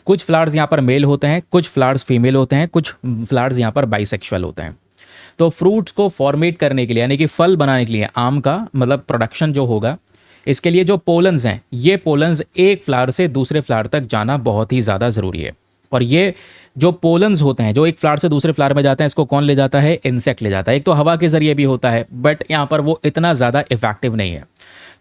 S1: कुछ फ्लावर्स यहाँ पर मेल होते हैं, कुछ फ्लावर्स फीमेल होते हैं, कुछ फ्लावर्स यहाँ पर बाइसेक्सुअल होते हैं। तो फ्रूट्स को फॉर्मेट करने के लिए यानी कि फल बनाने के लिए आम का मतलब प्रोडक्शन जो होगा, इसके लिए जो पोलन्स हैं, ये पोलन्स एक फ्लावर से दूसरे फ्लावर तक जाना बहुत ही ज़्यादा ज़रूरी है। और ये जो पोलन्स होते हैं जो एक फ्लावर से दूसरे फ्लावर में जाते हैं, इसको कौन ले जाता है? इंसेक्ट ले जाता है। एक तो हवा के ज़रिए भी होता है, बट यहाँ पर वो इतना ज़्यादा इफेक्टिव नहीं है।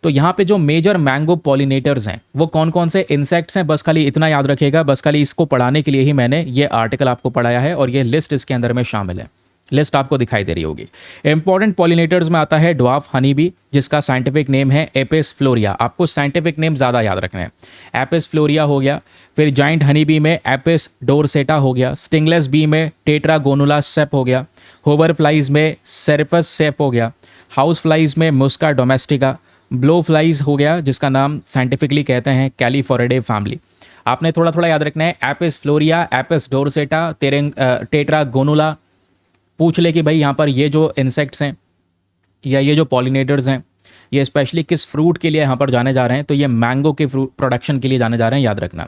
S1: तो यहाँ पे जो मेजर मैंगो पॉलिनेटर्स हैं वो कौन कौन से इंसेक्ट्स हैं, बस खाली इतना याद रखिएगा। बस खाली इसको पढ़ाने के लिए ही मैंने ये आर्टिकल आपको पढ़ाया है और ये लिस्ट इसके अंदर में शामिल है। लिस्ट आपको दिखाई दे रही होगी। इंपॉर्टेंट पॉलिनेटर्स में आता है ड्वार्फ हनी बी, जिसका साइंटिफिक नेम है एपिस फ्लोरिया। आपको साइंटिफिक नेम ज़्यादा याद रखना है। एपिस फ्लोरिया हो गया, फिर जाइंट हनी बी में एपिस डोरसेटा हो गया, स्टिंगलेस बी में टेट्रागोनुला सेप हो गया, होवर फ्लाइज में सेरपस सेप हो गया, हाउस फ्लाइज में मुस्का डोमेस्टिका, ब्लो फ्लाइज हो गया जिसका नाम साइंटिफिकली कहते हैं कैलीफोरेडे फैमिली। आपने थोड़ा थोड़ा याद रखना है, एपिस फ्लोरिया, एपिस डोरसेटा, टेट्रागोनुला। पूछ ले कि भाई यहाँ पर ये जो इंसेक्ट्स हैं या ये जो पॉलिनेटर्स हैं ये स्पेशली किस फ्रूट के लिए यहाँ पर जाने जा रहे हैं, तो ये मैंगो के फ्रूट प्रोडक्शन के लिए जाने जा रहे हैं, याद रखना।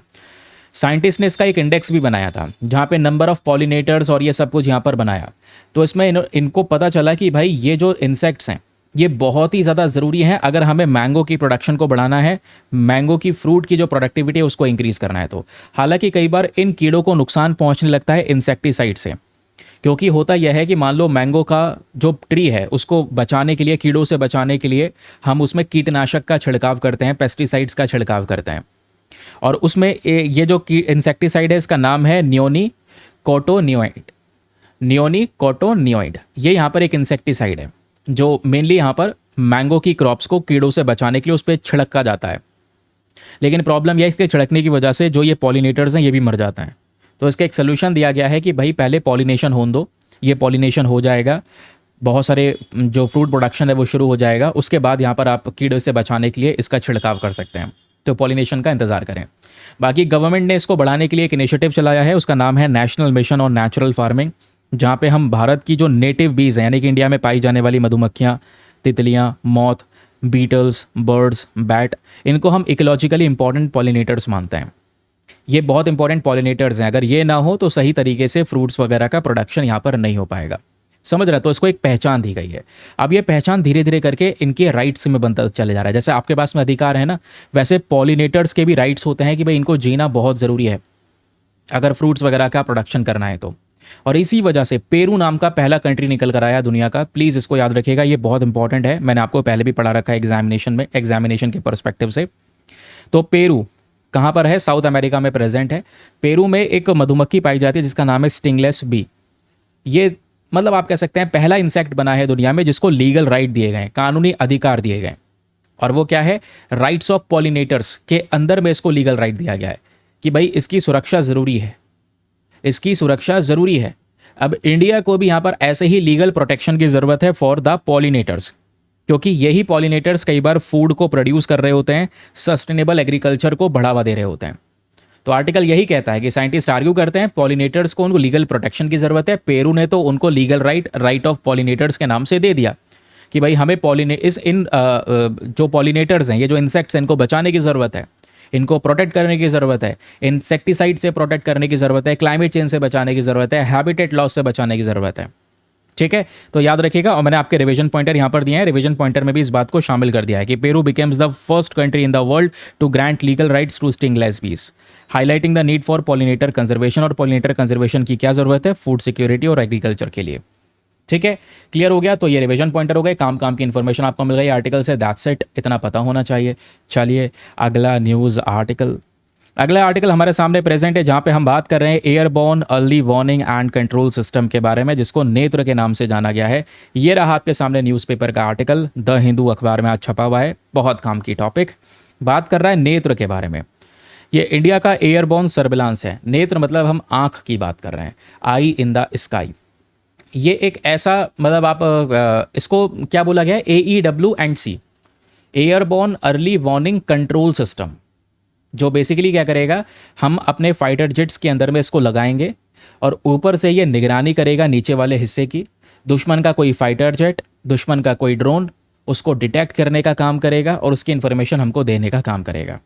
S1: साइंटिस्ट ने इसका एक इंडेक्स भी बनाया था जहाँ पे नंबर ऑफ पॉलिनेटर्स और ये सब कुछ यहाँ पर बनाया। तो इसमें इनको पता चला कि भाई ये जो इंसेक्ट्स हैं ये बहुत ही ज़्यादा ज़रूरी है अगर हमें मैंगो की प्रोडक्शन को बढ़ाना है, मैंगो की फ्रूट की जो प्रोडक्टिविटी है उसको इंक्रीज़ करना है। तो हालांकि कई बार इन कीड़ों को नुकसान पहुँचने लगता है इंसेक्टिसाइड से, क्योंकि होता यह है कि मान लो मैंगो का जो ट्री है उसको बचाने के लिए, कीड़ों से बचाने के लिए हम उसमें कीटनाशक का छिड़काव करते हैं, पेस्टिसाइड्स का छिड़काव करते हैं। और उसमें ये जो इंसेक्टिसाइड है इसका नाम है नियोनी कोटोनियोइड। नियोनी कोटोनियोइड ये यहाँ पर एक इंसेक्टिसाइड है जो मेनली यहाँ पर मैंगो की क्रॉप्स को कीड़ों से बचाने के लिए उस पर छिड़का जाता है। लेकिन प्रॉब्लम यह है इसके छिड़कने की वजह से जो ये पॉलिनेटर्स हैं ये भी मर जाते हैं। तो इसका एक सोल्यूशन दिया गया है कि भाई पहले पॉलिनेशन होने दो, ये पॉलिनेशन हो जाएगा, बहुत सारे जो फ्रूट प्रोडक्शन है वो शुरू हो जाएगा, उसके बाद यहाँ पर आप कीड़े से बचाने के लिए इसका छिड़काव कर सकते हैं। तो पॉलिनेशन का इंतजार करें। बाकी गवर्नमेंट ने इसको बढ़ाने के लिए एक इनिशिएटिव चलाया है, उसका नाम है national mission on natural farming, जहाँ पे हम भारत की जो नेटिव बीज हैं यानी कि इंडिया में पाई जाने वाली मधुमक्खियाँ, तितलियाँ, मॉथ, बीटल्स, बर्ड्स, बैट, इनको हम इकोलॉजिकली इंपॉर्टेंट पॉलिनेटर्स मानते हैं। ये बहुत इंपॉर्टेंट पॉलिनेटर्स हैं, अगर ये ना हो तो सही तरीके से फ्रूट्स वगैरह का प्रोडक्शन यहाँ पर नहीं हो पाएगा। समझ रहे? तो इसको एक पहचान दी गई है। अब ये पहचान धीरे धीरे करके इनके राइट्स में बनता चले जा रहा है। जैसे आपके पास में अधिकार है ना, वैसे पॉलिनेटर्स के भी राइट्स होते हैं कि भाई इनको जीना बहुत ज़रूरी है अगर फ्रूट्स वगैरह का प्रोडक्शन करना है तो। और इसी वजह से पेरू नाम का पहला कंट्री निकल कर आया दुनिया का। प्लीज़ इसको याद रखिएगा, ये बहुत इंपॉर्टेंट है, मैंने आपको पहले भी पढ़ा रखा है एग्जामिनेशन में, एग्जामिनेशन के परस्पेक्टिव से। तो पेरू कहाँ पर है? साउथ अमेरिका में प्रेजेंट है। पेरू में एक मधुमक्खी पाई जाती है जिसका नाम है स्टिंगलेस बी। ये मतलब आप कह सकते हैं पहला इंसेक्ट बना है दुनिया में जिसको लीगल राइट दिए गए, कानूनी अधिकार दिए गए। और वो क्या है? राइट्स ऑफ पॉलिनेटर्स के अंदर में इसको लीगल राइट दिया गया है कि भाई इसकी सुरक्षा ज़रूरी है, इसकी सुरक्षा ज़रूरी है। अब इंडिया को भी यहाँ पर ऐसे ही लीगल प्रोटेक्शन की ज़रूरत है फॉर द पॉलिनेटर्स, क्योंकि यही पॉलिनेटर्स कई बार फूड को प्रोड्यूस कर रहे होते हैं, सस्टेनेबल एग्रीकल्चर को बढ़ावा दे रहे होते हैं। तो आर्टिकल यही कहता है कि साइंटिस्ट आर्ग्यू करते हैं पॉलिनेटर्स को उनको लीगल प्रोटेक्शन की ज़रूरत है। पेरू ने तो उनको लीगल राइट ऑफ पॉलिनेटर्स के नाम से दे दिया कि भाई हमें जो पॉलिनेटर्स हैं, ये जो इंसेक्ट्स हैं, इनको बचाने की ज़रूरत है, इनको प्रोटेक्ट करने की ज़रूरत है, इंसेक्टिसाइड से प्रोटेक्ट करने की ज़रूरत है, क्लाइमेट चेंज से बचाने की ज़रूरत है, हैबिटेट लॉस से बचाने की ज़रूरत है। ठीक है, तो याद रखिएगा। और मैंने आपके रिवीजन पॉइंटर यहाँ पर दिए हैं, रिवीजन पॉइंटर में भी इस बात को शामिल कर दिया है कि Peru becomes the first country in the world to grant legal rights to stingless bees, highlighting the need for pollinator conservation. और पॉलिनेटर कंजर्वेशन की क्या ज़रूरत है? फूड सिक्योरिटी और एग्रीकल्चर के लिए। ठीक है, क्लियर हो गया? तो ये रिवीजन पॉइंटर हो गए, काम काम की इन्फॉर्मेशन आपको मिल गई आर्टिकल से, दैट्स इट, इतना पता होना चाहिए। चलिए अगला न्यूज़ आर्टिकल, अगला आर्टिकल हमारे सामने प्रेजेंट है जहां पे हम बात कर रहे हैं airborne early warning and control system के बारे में, जिसको नेत्र के नाम से जाना गया है। ये रहा आपके सामने न्यूज़पेपर का आर्टिकल, द हिंदू अखबार में आज छपा हुआ है। बहुत काम की टॉपिक, बात कर रहा है नेत्र के बारे में। ये इंडिया का एयरबॉर्न सर्विलांस है। नेत्र मतलब हम आँख की बात कर रहे हैं, आई इन द स्काई। ये एक ऐसा मतलब आप इसको क्या बोला गया है? AEW&C, airborne early warning control system. जो बेसिकली क्या करेगा, हम अपने फाइटर जेट्स के अंदर में इसको लगाएंगे और ऊपर से ये निगरानी करेगा नीचे वाले हिस्से की। दुश्मन का कोई फाइटर जेट, दुश्मन का कोई ड्रोन, उसको डिटेक्ट करने का काम करेगा और उसकी इन्फॉर्मेशन हमको देने का काम करेगा।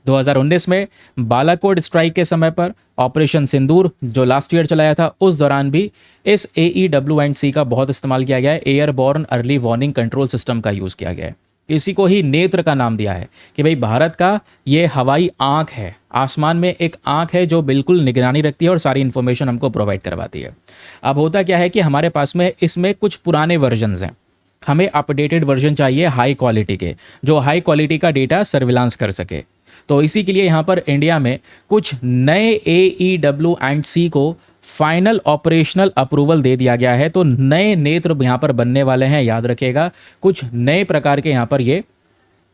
S1: 2019 में बालाकोट स्ट्राइक के समय पर ऑपरेशन सिंदूर जो लास्ट ईयर चलाया था, उस दौरान भी इस AEW&C का बहुत इस्तेमाल किया गया है। Airborne early warning control system का यूज़ किया गया है। इसी को ही नेत्र का नाम दिया है कि भाई भारत का ये हवाई आंख है, आसमान में एक आंख है जो बिल्कुल निगरानी रखती है और सारी इन्फॉर्मेशन हमको प्रोवाइड करवाती है। अब होता क्या है कि हमारे पास में इसमें कुछ पुराने वर्जन्स हैं, हमें अपडेटेड वर्जन चाहिए हाई क्वालिटी के, जो हाई क्वालिटी का डेटा सर्विलांस कर सके। तो इसी के लिए यहाँ पर इंडिया में कुछ नए AEW&C को फाइनल ऑपरेशनल अप्रूवल दे दिया गया है। तो नए नेत्र यहाँ पर बनने वाले हैं, याद रखिएगा। कुछ नए प्रकार के यहाँ पर ये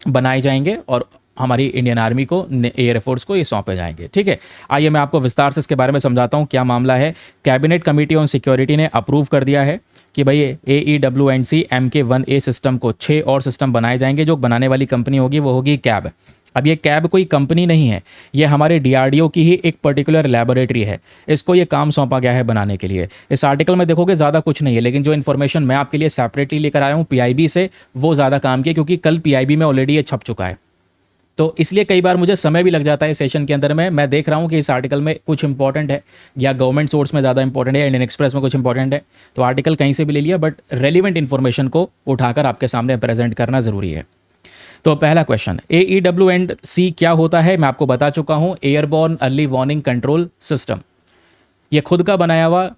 S1: बनाए जाएंगे और हमारी इंडियन आर्मी को, एयरफोर्स को ये सौंपे जाएंगे। ठीक है, आइए मैं आपको विस्तार से इसके बारे में समझाता हूँ क्या मामला है। कैबिनेट कमेटी ऑन सिक्योरिटी ने अप्रूव कर दिया है कि भाई AEW&C MK1A सिस्टम को 6 और सिस्टम बनाए जाएंगे। जो बनाने वाली कंपनी होगी वो होगी कैब। अब ये कैब कोई कंपनी नहीं है, ये हमारे DRDO की ही एक पर्टिकुलर लैबोरेटरी है। इसको ये काम सौंपा गया है बनाने के लिए। इस आर्टिकल में देखोगे ज़्यादा कुछ नहीं है, लेकिन जो इन्फॉर्मेशन मैं आपके लिए सेपरेटली लेकर आया हूँ PIB से, वो ज़्यादा काम किया, क्योंकि कल PIB में ऑलरेडी ये छप चुका है। तो इसलिए कई बार मुझे समय भी लग जाता है सेशन के अंदर में। मैं देख रहा हूँ कि इस आर्टिकल में कुछ इंपॉर्टेंट है, या गवर्नमेंट सोर्स में ज़्यादा इंपॉर्टेंट है, इंडियन एक्सप्रेस में कुछ इंपॉर्टेंट है, तो आर्टिकल कहीं से भी ले लिया, बट रेलिवेंट इन्फॉर्मेशन को उठाकर आपके सामने प्रेजेंट करना ज़रूरी है। तो पहला क्वेश्चन, AEW&C क्या होता है, मैं आपको बता चुका हूँ। Airborne early warning control system, ये खुद का बनाया हुआ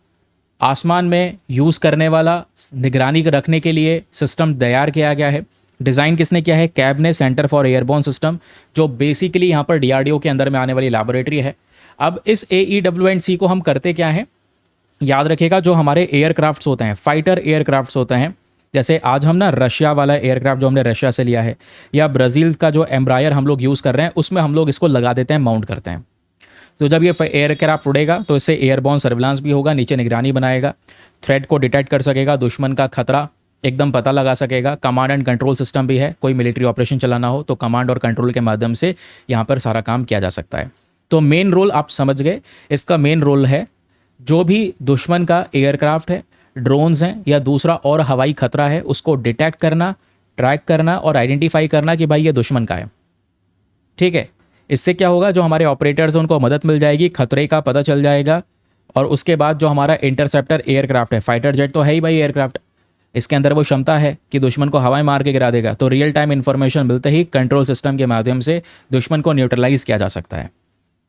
S1: आसमान में यूज़ करने वाला निगरानी रखने के लिए सिस्टम तैयार किया गया है। डिज़ाइन किसने किया है? कैब ने, सेंटर फॉर एयरबॉर्न सिस्टम, जो बेसिकली यहाँ पर DRDO के अंदर में आने वाली लैबोरेटरी है। अब इस AEW&C को हम करते क्या हैं, याद रखिएगा। जो हमारे एयरक्राफ्ट्स होते हैं, फाइटर एयरक्राफ्ट्स होते हैं, जैसे आज हम ना रशिया वाला एयरक्राफ्ट जो हमने रशिया से लिया है, या ब्राज़ील का जो एम्ब्रायर हम लोग यूज़ कर रहे हैं, उसमें हम लोग इसको लगा देते हैं, माउंट करते हैं। तो जब ये एयरक्राफ्ट उड़ेगा तो इससे एयरबॉर्न सर्विलांस भी होगा, नीचे निगरानी बनाएगा, थ्रेट को डिटेक्ट कर सकेगा, दुश्मन का खतरा एकदम पता लगा सकेगा। कमांड एंड कंट्रोल सिस्टम भी है, कोई मिलिट्री ऑपरेशन चलाना हो तो कमांड और कंट्रोल के माध्यम से यहाँ पर सारा काम किया जा सकता है। तो मेन रोल आप समझ गए, इसका मेन रोल है जो भी दुश्मन का एयरक्राफ्ट है, ड्रोन्स हैं, या दूसरा और हवाई खतरा है, उसको डिटेक्ट करना, ट्रैक करना और आइडेंटिफाई करना कि भाई ये दुश्मन का है। ठीक है, इससे क्या होगा, जो हमारे ऑपरेटर्स हैं उनको मदद मिल जाएगी, खतरे का पता चल जाएगा। और उसके बाद जो हमारा इंटरसेप्टर एयरक्राफ्ट है, फाइटर जेट तो है ही भाई एयरक्राफ्ट, इसके अंदर वो क्षमता है कि दुश्मन को हवाएं मार के गिरा देगा। तो रियल टाइम इन्फॉर्मेशन मिलते ही कंट्रोल सिस्टम के माध्यम से दुश्मन को न्यूट्रलाइज किया जा सकता है।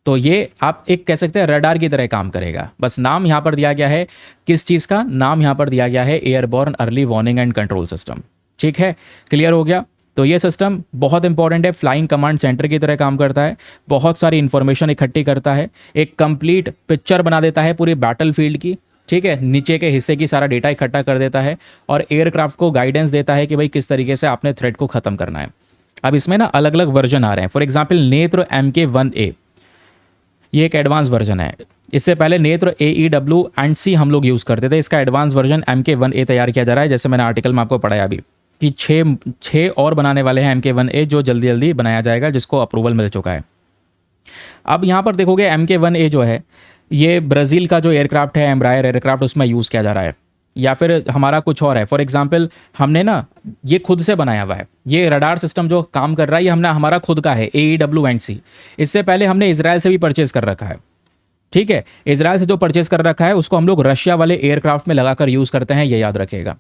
S1: तो ये आप एक कह सकते हैं रडार की तरह काम करेगा। बस नाम यहाँ पर दिया गया है, किस चीज़ का नाम यहाँ पर दिया गया है, airborne early warning and control system. ठीक है, क्लियर हो गया। तो ये सिस्टम बहुत इंपॉर्टेंट है, फ्लाइंग कमांड सेंटर की तरह काम करता है, बहुत सारी इन्फॉर्मेशन इकट्ठी करता है, एक कंप्लीट पिक्चर बना देता है पूरी बैटल फील्ड की। ठीक है, नीचे के हिस्से की सारा डेटा इकट्ठा कर देता है और एयरक्राफ्ट को गाइडेंस देता है कि भाई किस तरीके से आपने थ्रेट को ख़त्म करना है। अब इसमें ना अलग अलग वर्जन आ रहे हैं। फॉर एग्जाम्पल नेत्र MK1A, ये एक एडवांस वर्जन है। इससे पहले नेत्र AEW&C हम लोग यूज़ करते थे, इसका एडवांस वर्जन MK1A तैयार किया जा रहा है। जैसे मैंने आर्टिकल में आपको पढ़ाया अभी कि छः और बनाने वाले हैं MK1A, जो जल्दी जल्दी बनाया जाएगा, जिसको अप्रूवल मिल चुका है। अब यहाँ पर देखोगे MK1A जो है, ये ब्राज़ील का जो एयरक्राफ्ट है, एम्ब्रायर एयरक्राफ्ट, उसमें यूज़ किया जा रहा है, या फिर हमारा कुछ और है। फॉर एग्जांपल हमने ना ये खुद से बनाया हुआ है, ये रडार सिस्टम जो काम कर रहा है, ये हमने हमारा खुद का है AEW&C। इससे पहले हमने इजराइल से भी परचेज़ कर रखा है। ठीक है, इजराइल से जो परचेज़ कर रखा है उसको हम लोग रशिया वाले एयरक्राफ्ट में लगाकर यूज़ करते हैं, ये याद रखिएगा।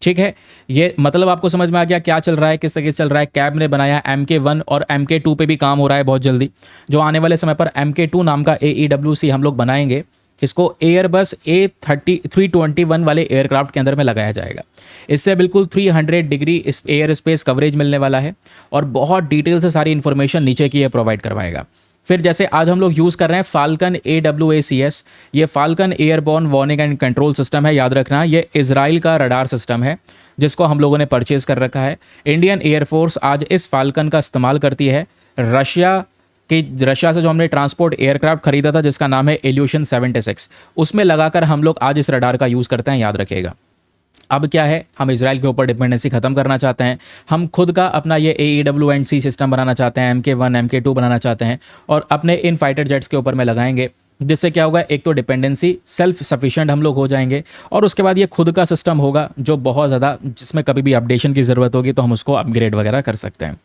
S1: ठीक है, ये मतलब आपको समझ में आ गया क्या चल रहा है, किस तरीके से चल रहा है। कैब ने बनाया MK1 और MK2 पे भी काम हो रहा है बहुत जल्दी। जो आने वाले समय पर MK2 नाम का AEW&C हम लोग बनाएंगे, इसको एयरबस A321 वाले एयरक्राफ्ट के अंदर में लगाया जाएगा। इससे बिल्कुल 300 डिग्री एयर स्पेस कवरेज मिलने वाला है और बहुत डिटेल से सारी इन्फॉर्मेशन नीचे की ये प्रोवाइड करवाएगा। फिर जैसे आज हम लोग यूज़ कर रहे हैं फाल्कन AWACS, ये falcon airborne warning and control system है, याद रखना। ये इजराइल का रडार सिस्टम है जिसको हम लोगों ने परचेज़ कर रखा है। इंडियन एयरफोर्स आज इस फाल्कन का इस्तेमाल करती है। रशिया से जो हमने ट्रांसपोर्ट एयरक्राफ्ट खरीदा था जिसका नाम है इल्यूशन 76, उसमें लगाकर हम लोग आज इस रडार का यूज़ करते हैं, याद रखिएगा। अब क्या है, हम इसराइल के ऊपर डिपेंडेंसी खत्म करना चाहते हैं। हम खुद का अपना ये AEW&C सिस्टम बनाना चाहते हैं, MK1 MK2 बनाना चाहते हैं और अपने इन फाइटर जेट्स के ऊपर में लगाएंगे। जिससे क्या होगा, एक तो डिपेंडेंसी सेल्फ सफिशिएंट हम लोग हो जाएंगे और उसके बाद ये खुद का सिस्टम होगा जो बहुत ज़्यादा, जिसमें कभी भी अपडेशन की ज़रूरत होगी तो हम उसको अपग्रेड वगैरह कर सकते हैं।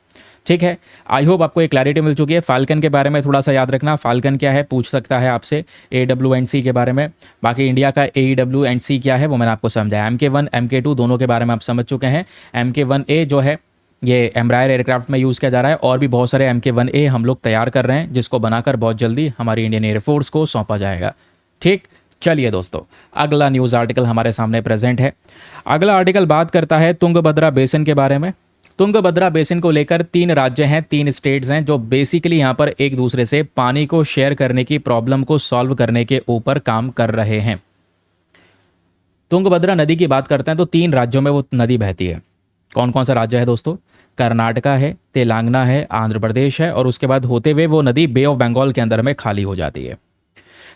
S1: ठीक है, आई होप आपको एक क्लैरिटी मिल चुकी है। फाल्कन के बारे में थोड़ा सा याद रखना, फाल्कन क्या है पूछ सकता है आपसे AW&C के बारे में। बाकी इंडिया का AEW&C क्या है वो मैंने आपको समझाया। MK1 MK2 दोनों के बारे में आप समझ चुके हैं। MK1A जो है ये एम्ब्रायर एयरक्राफ्ट में यूज़ किया जा रहा है और भी बहुत सारे MK1A हम लोग तैयार कर रहे हैं, जिसको बनाकर बहुत जल्दी हमारी इंडियन एयरफोर्स को सौंपा जाएगा। ठीक, चलिए दोस्तों, अगला न्यूज़ आर्टिकल हमारे सामने प्रेजेंट है। अगला आर्टिकल बात करता है तुंगभद्रा बेसिन के बारे में। तुंगभद्रा बेसिन को लेकर 3 राज्य हैं, 3 स्टेट्स हैं जो बेसिकली यहाँ पर एक दूसरे से पानी को शेयर करने की प्रॉब्लम को सॉल्व करने के ऊपर काम कर रहे हैं। तुंगभद्रा नदी की बात करते हैं तो 3 राज्यों में वो नदी बहती है। कौन कौन सा राज्य है दोस्तों? कर्नाटका है, तेलंगाना है, आंध्र प्रदेश है और उसके बाद होते हुए वो नदी बे ऑफ बंगाल के अंदर में खाली हो जाती है।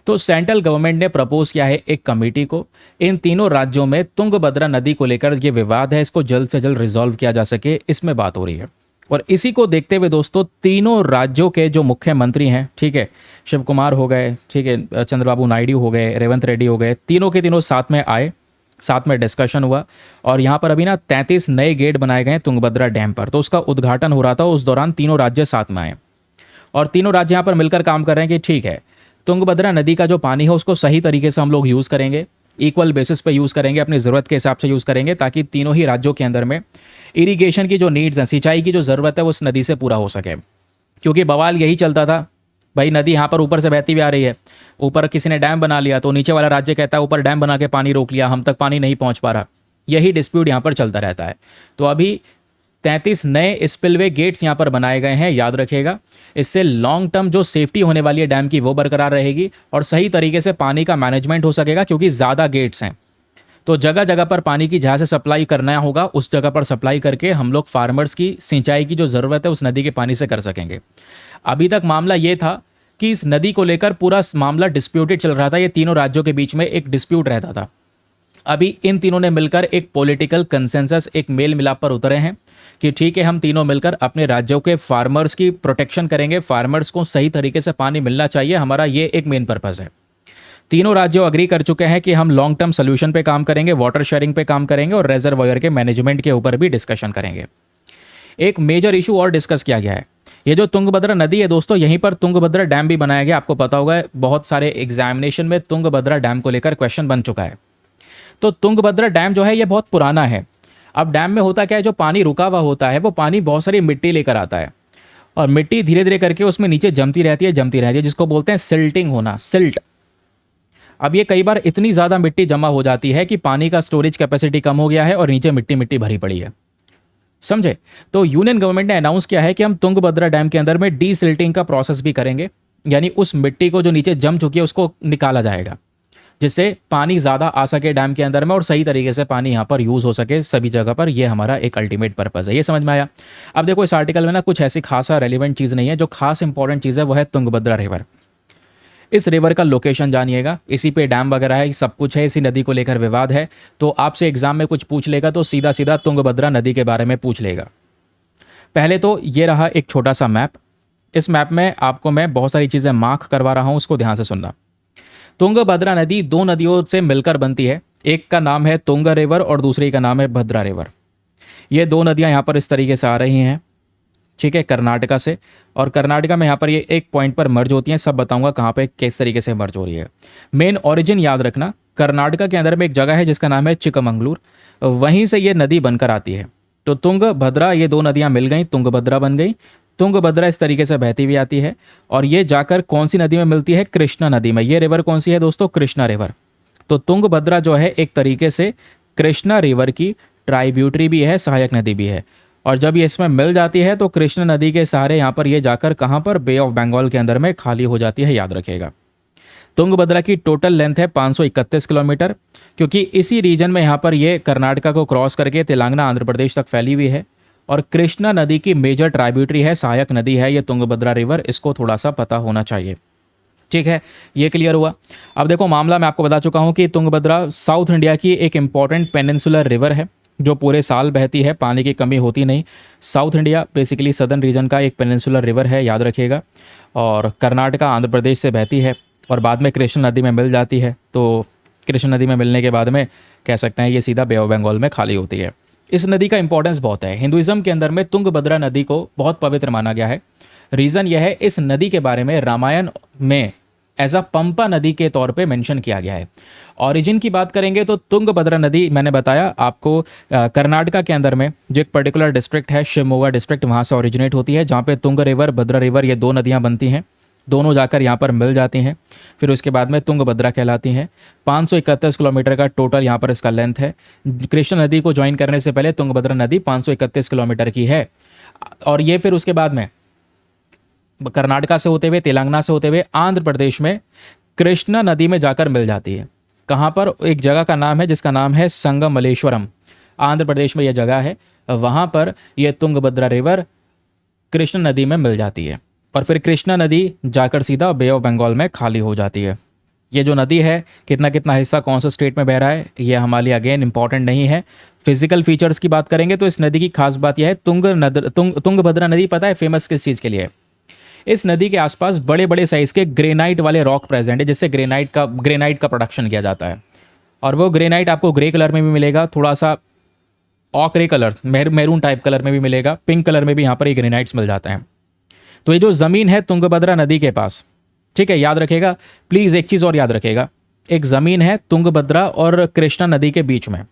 S1: तो सेंट्रल गवर्नमेंट ने प्रपोज किया है एक कमेटी को, इन तीनों राज्यों में तुंगभद्रा नदी को लेकर ये विवाद है, इसको जल्द से जल्द रिजॉल्व किया जा सके, इसमें बात हो रही है। और इसी को देखते हुए दोस्तों तीनों राज्यों के जो मुख्यमंत्री हैं, ठीक है, शिव कुमार हो गए, ठीक है, चंद्रबाबू नायडू हो गए, रेवंत रेड्डी हो गए, तीनों के तीनों साथ में आए, साथ में डिस्कशन हुआ और यहाँ पर अभी ना 33 नए गेट बनाए गए तुंगभद्रा डैम पर। तो उसका उद्घाटन हो रहा था, उस दौरान तीनों राज्य साथ में आए और तीनों राज्य यहाँ पर मिलकर काम कर रहे हैं कि ठीक है, तुंगभद्रा नदी का जो पानी है उसको सही तरीके से हम लोग यूज़ करेंगे, इक्वल बेसिस पे यूज़ करेंगे, अपनी ज़रूरत के हिसाब से यूज़ करेंगे, ताकि तीनों ही राज्यों के अंदर में इरिगेशन की जो नीड्स हैं, सिंचाई की जो ज़रूरत है वो उस नदी से पूरा हो सके। क्योंकि बवाल यही चलता था, भाई नदी यहाँ पर ऊपर से बहती हुई आ रही है, ऊपर किसी ने डैम बना लिया तो नीचे वाला राज्य कहता है ऊपर डैम बना के पानी रोक लिया, हम तक पानी नहीं पहुँच पा रहा। यही डिस्प्यूट यहाँ पर चलता रहता है। तो अभी 33 नए स्पिलवे गेट्स यहाँ पर बनाए गए हैं, याद रखिएगा। इससे लॉन्ग टर्म जो सेफ्टी होने वाली है डैम की वो बरकरार रहेगी और सही तरीके से पानी का मैनेजमेंट हो सकेगा, क्योंकि ज़्यादा गेट्स हैं तो जगह जगह पर पानी की जहाँ से सप्लाई करना होगा उस जगह पर सप्लाई करके हम लोग फार्मर्स की सिंचाई की जो ज़रूरत है उस नदी के पानी से कर सकेंगे। अभी तक मामला ये था कि इस नदी को लेकर पूरा मामला डिस्प्यूटेड चल रहा था, ये तीनों राज्यों के बीच में एक डिस्प्यूट रहता था। अभी इन तीनों ने मिलकर एक पॉलिटिकल कंसेंसस, एक मेल मिलाप पर उतरे हैं कि ठीक है, हम तीनों मिलकर अपने राज्यों के फार्मर्स की प्रोटेक्शन करेंगे, फार्मर्स को सही तरीके से पानी मिलना चाहिए, हमारा ये एक मेन पर्पस है। तीनों राज्यों अग्री कर चुके हैं कि हम लॉन्ग टर्म सोल्यूशन पे काम करेंगे, वाटर शेयरिंग पे काम करेंगे और रेजर्वायर के मैनेजमेंट के ऊपर भी डिस्कशन करेंगे। एक मेजर इशू और डिस्कस किया गया है, ये जो तुंगभद्रा नदी है दोस्तों, यहीं पर तुंगभद्रा डैम भी बनाया गया। आपको पता होगा बहुत सारे एग्जामिनेशन में तुंगभद्रा डैम को लेकर क्वेश्चन बन चुका है। तो तुंगभद्रा डैम जो है ये बहुत पुराना है। अब डैम में होता क्या है, जो पानी रुका हुआ होता है वो पानी बहुत सारी मिट्टी लेकर आता है और मिट्टी धीरे धीरे करके उसमें नीचे जमती रहती है, जिसको बोलते हैं सिल्टिंग होना, सिल्ट। अब ये कई बार इतनी ज़्यादा मिट्टी जमा हो जाती है कि पानी का स्टोरेज कैपेसिटी कम हो गया है और नीचे मिट्टी मिट्टी भरी पड़ी है, समझे। तो यूनियन गवर्नमेंट ने अनाउंस किया है कि हम तुंगभद्रा डैम के अंदर में डीसिल्टिंग का प्रोसेस भी करेंगे, यानी उस मिट्टी को जो नीचे जम चुकी है उसको निकाला जाएगा, जिससे पानी ज़्यादा आ सके डैम के अंदर में और सही तरीके से पानी यहाँ पर यूज़ हो सके सभी जगह पर। ये हमारा एक अल्टीमेट पर्पज़ है। ये समझ में आया। अब देखो इस आर्टिकल में ना कुछ ऐसी खासा रेलिवेंट चीज़ नहीं है, जो खास इंपॉर्टेंट चीज़ है वो है तुंगभद्रा रिवर। इस रिवर का लोकेशन जानिएगा, इसी पे डैम वगैरह है, सब कुछ है, इसी नदी को लेकर विवाद है। तो आपसे एग्जाम में कुछ पूछ लेगा तो सीधा सीधा तुंगभद्रा नदी के बारे में पूछ लेगा। पहले तो ये रहा एक छोटा सा मैप। इस मैप में आपको मैं बहुत सारी चीज़ें मार्क करवा रहा हूँ, उसको ध्यान से सुनना। तुंगभद्रा नदी 2 नदियों से मिलकर बनती है, एक का नाम है तुंग रिवर और दूसरी का नाम है भद्रा रिवर। ये 2 नदियाँ यहाँ पर इस तरीके से आ रही हैं, ठीक है, कर्नाटका से। और कर्नाटका में यहाँ पर ये एक पॉइंट पर मर्ज होती हैं, सब बताऊंगा कहाँ पे किस तरीके से मर्ज हो रही है। मेन ओरिजिन याद रखना, कर्नाटका के अंदर में एक जगह है जिसका नाम है चिकमंगलूर, वहीं से ये नदी बनकर आती है। तो तुंग भद्रा, ये 2 नदियाँ मिल गई, तुंगभद्रा बन गई। तुंगभद्रा इस तरीके से बहती हुई आती है और ये जाकर कौन सी नदी में मिलती है, कृष्णा नदी में। ये रिवर कौन सी है दोस्तों, कृष्णा रिवर। तो तुंगभद्रा जो है एक तरीके से कृष्णा रिवर की ट्राइब्यूटरी भी है, सहायक नदी भी है। और जब ये इसमें मिल जाती है तो कृष्णा नदी के सहारे यहाँ पर ये जाकर कहाँ पर, बे ऑफ बंगाल के अंदर में खाली हो जाती है, याद रखिएगा। तुंगभद्रा की टोटल लेंथ है 531 किलोमीटर, क्योंकि इसी रीजन में यहाँ पर ये कर्नाटका को क्रॉस करके तेलंगाना आंध्र प्रदेश तक फैली हुई है। और कृष्णा नदी की मेजर ट्राइब्यूटरी है, सहायक नदी है ये तुंगभद्रा रिवर, इसको थोड़ा सा पता होना चाहिए। ठीक है, ये क्लियर हुआ। अब देखो मामला मैं आपको बता चुका हूँ कि तुंगभद्रा साउथ इंडिया की एक इम्पॉर्टेंट पेनिनसुलर रिवर है जो पूरे साल बहती है, पानी की कमी होती नहीं। South India basically southern reason का एक पेनिनसुलर रिवर है, याद रखिएगा। और कर्नाटका आंध्र प्रदेश से बहती है और बाद में कृष्ण नदी में मिल जाती है। तो कृष्ण नदी में मिलने के बाद में कह सकते हैं ये सीधा बे ऑफ बंगाल में खाली होती है। इस नदी का इंपॉर्टेंस बहुत है। हिंदुइज्म के अंदर में तुंगभद्रा नदी को बहुत पवित्र माना गया है। रीज़न यह है, इस नदी के बारे में रामायण में एज अ पंपा नदी के तौर पे मेंशन किया गया है। ओरिजिन की बात करेंगे तो तुंगभद्रा नदी मैंने बताया आपको कर्नाटका के अंदर में जो एक पर्टिकुलर डिस्ट्रिक्ट है शिवमोगा डिस्ट्रिक्ट, वहाँ से ओरिजिनेट होती है, जहाँ पे तुंग रिवर भद्रा रिवर ये दो नदियाँ बनती हैं। दोनों जाकर यहाँ पर मिल जाती हैं, फिर उसके बाद में तुंगभद्रा कहलाती हैं। 531 किलोमीटर का टोटल यहाँ पर इसका लेंथ है। कृष्ण नदी को ज्वाइन करने से पहले तुंगभद्रा नदी 531 किलोमीटर की है। और ये फिर उसके बाद में कर्नाटका से होते हुए, तेलंगाना से होते हुए आंध्र प्रदेश में कृष्णा नदी में जाकर मिल जाती है। कहाँ पर? एक जगह का नाम है जिसका नाम है संगमलेश्वरम, आंध्र प्रदेश में यह जगह है। वहाँ पर यह तुंगभद्रा रिवर कृष्ण नदी में मिल जाती है और फिर कृष्णा नदी जाकर सीधा बे ऑफ बंगाल में खाली हो जाती है। ये जो नदी है कितना कितना हिस्सा कौन सा स्टेट में बह रहा है ये हमारे लिए अगेन इंपॉर्टेंट नहीं है। फिजिकल फीचर्स की बात करेंगे तो इस नदी की खास बात यह है, तुंगभद्रा नदी पता है फेमस किस चीज़ के लिए है? इस नदी के आसपास बड़े बड़े साइज़ के ग्रेनाइट वाले रॉक प्रेजेंट है, जिससे ग्रेनाइट का प्रोडक्शन किया जाता है। और वो ग्रेनाइट आपको ग्रे कलर में भी मिलेगा, थोड़ा सा ochre colour maroon type colour में भी मिलेगा, पिंक कलर में भी यहाँ पर ये ग्रेनाइट्स मिल जाते हैं। तो ये जो ज़मीन है तुंगभद्रा नदी के पास, ठीक है, याद रखेगा प्लीज़। एक चीज़ और याद रखेगा, एक ज़मीन है तुंगभद्रा और कृष्णा नदी के बीच में।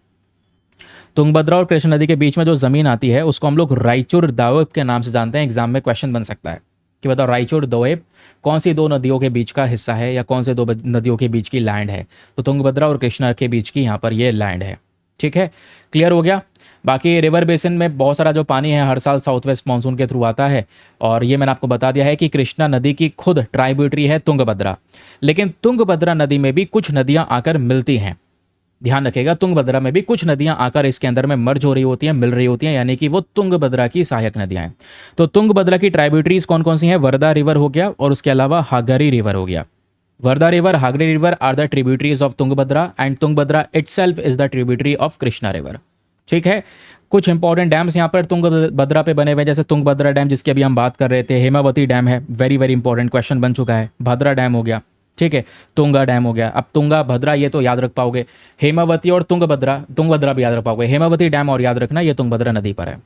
S1: तुंगभद्रा और कृष्णा नदी के बीच में जो ज़मीन आती है उसको हम लोग रायचूर दोएब के नाम से जानते हैं। एग्जाम में क्वेश्चन बन सकता है कि बताओ रायचूर दोएब कौन सी दो नदियों के बीच का हिस्सा है या कौन से दो नदियों के बीच की लैंड है? तो तुंगभद्रा और कृष्णा के बीच की यहाँ पर ये लैंड है। ठीक है, क्लियर हो गया। बाकी रिवर बेसिन में बहुत सारा जो पानी है हर साल साउथ वेस्ट मानसून के थ्रू आता है। और ये मैंने आपको बता दिया है कि कृष्णा नदी की खुद ट्राइब्यूटरी है तुंगभद्रा, लेकिन तुंगभद्रा नदी में भी कुछ नदियां आकर मिलती हैं। ध्यान रखिएगा, तुंगभद्रा में भी कुछ नदियां आकर इसके अंदर में मर्ज हो रही होती हैं, मिल रही होती हैं, यानी कि वो तुंगभद्रा की सहायक नदियां हैं। तो तुंगभद्रा की ट्राइब्यूटरीज कौन कौन सी हैं? वर्धा रिवर हो गया और उसके अलावा हागरी रिवर हो गया। Wardha river, Hagari river are the tributaries of Tungabhadra and Tungabhadra itself is the tributary of Krishna river. ठीक है, कुछ इंपॉर्टेंट डैम्स यहाँ पर तुंगभद्रा पे बने हुए हैं, जैसे तुंगभद्रा डैम जिसकी अभी हम बात कर रहे थे, हेमावती डैम है, वेरी वेरी इंपॉर्टेंट क्वेश्चन बन चुका है। भद्रा डैम हो गया, ठीक है, तुंगा डैम हो गया। अब तुंगा भद्रा ये तो याद रख पाओगे, हेमावती और तुंगभद्रा भी याद रख पाओगे। हेमावती डैम और याद रखना, ये तुंगभद्रा नदी पर है।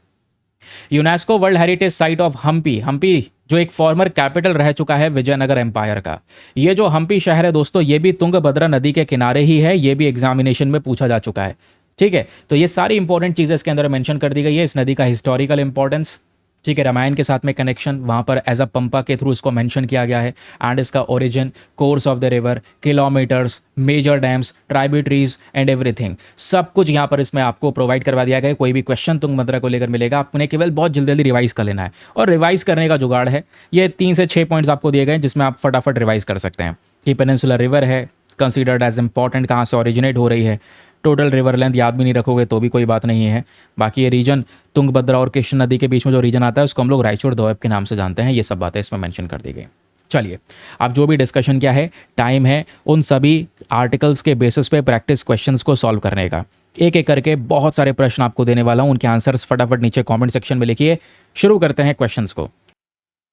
S1: UNESCO world heritage site of Hampi, Hampi जो एक फॉर्मर कैपिटल रह चुका है विजयनगर एम्पायर का। ये जो हम्पी शहर है दोस्तों, ये भी तुंगभद्रा नदी के किनारे ही है, ये भी एग्जामिनेशन में पूछा जा चुका है। ठीक है, तो ये सारी इंपॉर्टेंट चीज़ें इसके अंदर मेंशन कर दी गई है। इस नदी का हिस्टोरिकल इंपॉर्टेंस, ठीक है, रामायण के साथ में कनेक्शन, वहाँ पर एज अ पंपा के थ्रू इसको मेंशन किया गया है। एंड इसका origin, course of the river, kilometres, major dams, tributaries and everything, सब कुछ यहाँ पर इसमें आपको प्रोवाइड करवा दिया गया है। कोई भी क्वेश्चन तुंगभद्रा को लेकर मिलेगा, आपने केवल बहुत जल्दी जल्दी रिवाइज कर लेना है। और रिवाइज करने का जुगाड़ है, ये 3 से 6 पॉइंट्स आपको दिए गए हैं जिसमें आप फटाफट रिवाइज कर सकते हैं कि पेनिनसुलर रिवर है, कंसिडर्ड एज इंपॉर्टेंट, कहाँ से ओरिजिनेट हो रही है। टोटल रिवर लेंथ याद भी नहीं रखोगे तो भी कोई बात नहीं है। बाकी ये रीजन तुंगभद्रा और कृष्ण नदी के बीच में जो रीजन आता है उसको हम लोग रायचूर दोएब के नाम से जानते हैं। ये सब बातें इसमें मेंशन कर दी गई। चलिए, अब जो भी डिस्कशन क्या है, टाइम है उन सभी आर्टिकल्स के बेसिस पे प्रैक्टिस क्वेश्चंस को सॉल्व करने का। एक एक करके बहुत सारे प्रश्न आपको देने वाला हूँ, उनके आंसर्स फटाफट नीचे कॉमेंट सेक्शन में लिखिए। शुरू करते हैं क्वेश्चंस को।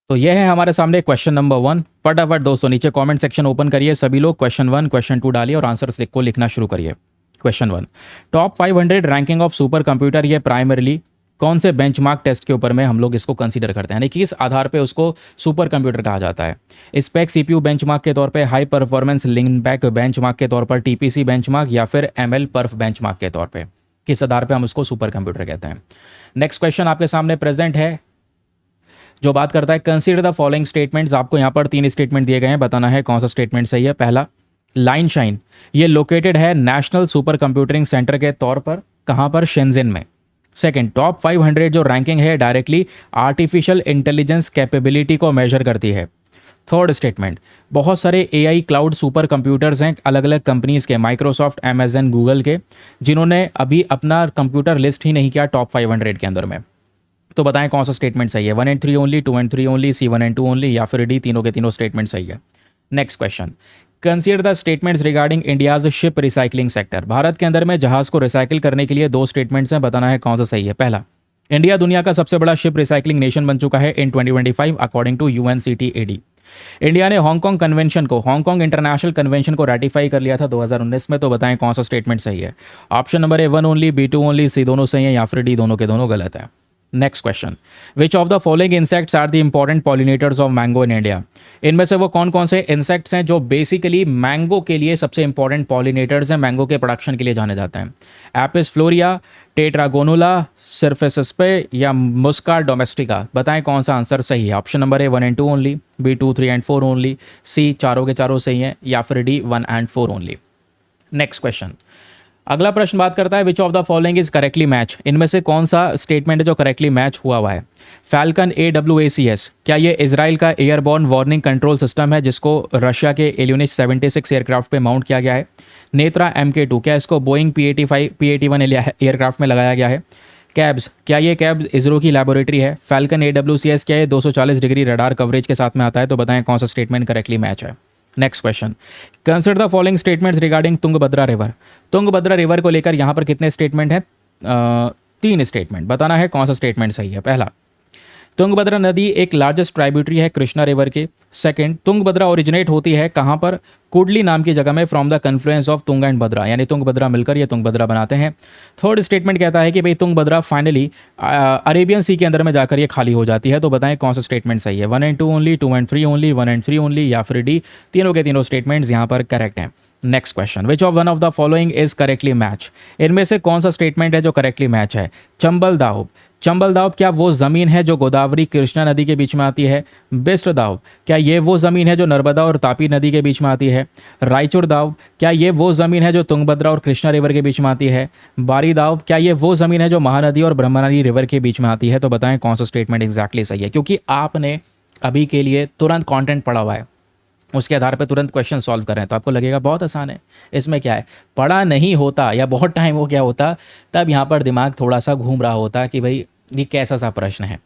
S1: तो यह है हमारे सामने क्वेश्चन नंबर 1। फटाफट दोस्तों नीचे कॉमेंट सेक्शन ओपन करिए, सभी लोग क्वेश्चन 1, क्वेश्चन 2 डालिए और आंसर्स को लिखना शुरू करिए। Question 1, top 500 ranking of super computer, ये प्राइमरीली कौन से बेंचमार्क टेस्ट के ऊपर में हम लोग इसको कंसीडर करते हैं, यानी कि इस आधार पे उसको सुपर कंप्यूटर कहा जाता है। स्पेक सीपीयू बेंचमार्क के तौर पे, हाई परफॉर्मेंस लिंकबैक बेंचमार्क के तौर पर, टीपीसी बेंचमार्क या फिर एमएल परफ बेंचमार्क के तौर पे, किस आधार पे हम उसको सुपर कंप्यूटर कहते हैं। नेक्स्ट क्वेश्चन आपके सामने प्रेजेंट है जो बात करता है कंसीडर द फॉलोइंग स्टेटमेंट्स। आपको यहाँ पर 3 स्टेटमेंट दिए गए हैं, बताना है कौन सा स्टेटमेंट सही है। पहला, लाइन शाइन ये लोकेटेड है नेशनल सुपर कंप्यूटिंग सेंटर के तौर पर, कहाँ पर? शेंजेन में। सेकंड, टॉप 500 जो रैंकिंग है डायरेक्टली आर्टिफिशियल इंटेलिजेंस कैपेबिलिटी को मेजर करती है। थर्ड स्टेटमेंट, बहुत सारे एआई क्लाउड सुपर कंप्यूटर्स हैं अलग अलग कंपनीज के, माइक्रोसॉफ्ट, अमेजन, गूगल के, जिन्होंने अभी अपना कंप्यूटर लिस्ट ही नहीं किया टॉप 500 के अंदर में। तो बताएं कौन सा स्टेटमेंट सही है? 1 and 3 only, 2 and 3 only, C 1 and 2 only, या फिर डी तीनों के तीनों स्टेटमेंट सही है। Next question, consider the statements regarding India's ship recycling sector. Bharat के अंदर में जहाज को रिसाइकिल करने के लिए दो स्टेटमेंट्स हैं, बताना है कौन सा सही है। पहला, इंडिया दुनिया का सबसे बड़ा शिप रिसाइकलिंग नेशन बन चुका है इन 2025 अकॉर्डिंग टू UNCTAD। इंडिया ने हांगकांग इंटरनेशनल कन्वेंशन को रेटिफाई कर लिया था 2019 में। तो बताएं कौन सा स्टेटमेंट सही है। Option number A 1 only, B2 only, C दोनों सही है, या फिर डी दोनों के दोनों गलत है। Next question, which of the following insects are the important pollinators of mango in India. इनमें से वो कौन कौन से इंसेक्ट्स हैं जो बेसिकली मैंगो के लिए सबसे इंपॉर्टेंट पॉलिनेटर्स हैं, मैंगो के प्रोडक्शन के लिए जाने जाते हैं। एपिस फ्लोरिया, टेट्रागोनुला, सिर्फेसिस्पे या मुस्का डोमेस्टिका। बताएं कौन सा आंसर सही है। Option number A 1 and 2 only, B2 3 and 4 only, C चारों के चारों सही हैं, या फिर D 1 and 4 only. Next question, अगला प्रश्न बात करता है which of the following is correctly match. इनमें से कौन सा स्टेटमेंट है जो करेक्टली मैच हुआ है। फैल्कन AWACS, क्या ये इजराइल का एयरबॉर्न वार्निंग कंट्रोल सिस्टम है जिसको रशिया के इल्यूनिश 76 एयरक्राफ्ट पे माउंट किया गया है। नेत्रा MK2, क्या इसको बोइंग P-81 एयरक्राफ्ट में लगाया गया है। कैब्स, क्या ये कैब्स इसरो की लैबोरेटरी है। फैल्कन AWCS, क्या ये 240 डिग्री रडार कवरेज के साथ में आता है। तो बताएं कौन सा स्टेटमेंट करेक्टली मैच है। Next question, consider the following statements regarding Tungabhadra river. Tungabhadra river को लेकर यहाँ पर कितने स्टेटमेंट हैं। 3 स्टेटमेंट, बताना है कौन सा स्टेटमेंट सही है। पहला, तुंगभद्रा नदी एक लार्जेस्ट ट्राइब्यूटरी है कृष्णा रिवर के। सेकंड, तुंगभद्रा ओरिजिनेट होती है कहाँ पर, कुडली नाम की जगह में, from the confluence of Tunga and Bhadra, यानी तुंगभद्रा मिलकर ये तुंगभद्रा बनाते हैं। थर्ड स्टेटमेंट कहता है कि भाई तुंगभद्रा फाइनली अरेबियन सी के अंदर में जाकर ये खाली हो जाती है। तो बताएं कौन सा स्टेटमेंट सही है। 1 and 2 only, 2 and 3 only, 1 and 3 only, या फिर डी तीनों के तीनों स्टेटमेंट्स यहाँ पर करेक्ट हैं। Next question, which of one of the following is correctly match. इनमें से कौन सा स्टेटमेंट है जो करेक्टली मैच है। चंबल दाव, चंबल दाव क्या वो ज़मीन है जो गोदावरी कृष्णा नदी के बीच में आती है। बिस्ट दाव, क्या ये वो ज़मीन है जो नर्मदा और तापी नदी के बीच में आती है। रायचूर दाव, क्या ये वो ज़मीन है जो तुंगभद्रा और कृष्णा रिवर के बीच में आती है। बारी दाव, क्या ये वो ज़मीन है जो महानदी और ब्रह्मपुत्र रिवर के बीच में आती है। तो बताएं कौन सा स्टेटमेंट एग्जैक्टली सही है, क्योंकि आपने अभी के लिए तुरंत कंटेंट पढ़ा हुआ है, उसके आधार पर तुरंत क्वेश्चन सॉल्व कर रहे हैं, तो आपको लगेगा बहुत आसान है। इसमें क्या है, पढ़ा नहीं होता या बहुत टाइम हो गया होता तब यहाँ पर दिमाग थोड़ा सा घूम रहा होता कि भाई ये कैसा सा प्रश्न है।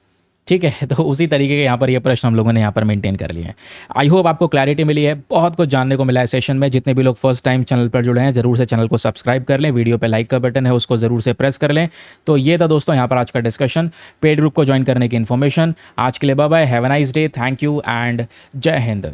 S1: ठीक है, तो उसी तरीके के यहाँ पर ये प्रश्न हम लोगों ने यहाँ पर मेंटेन कर लिए हैं। आई होप आपको क्लैरिटी मिली है, बहुत कुछ जानने को मिला है सेशन में। जितने भी लोग फर्स्ट टाइम चैनल पर जुड़े हैं जरूर से चैनल को सब्सक्राइब कर लें, वीडियो पे लाइक का बटन है उसको जरूर से प्रेस कर लें। तो ये था दोस्तों यहाँ पर आज का डिस्कशन, पेड ग्रुप को ज्वाइन करने की इन्फॉर्मेशन। आज के लिए bye bye, have a nice day, thank you and Jai Hind.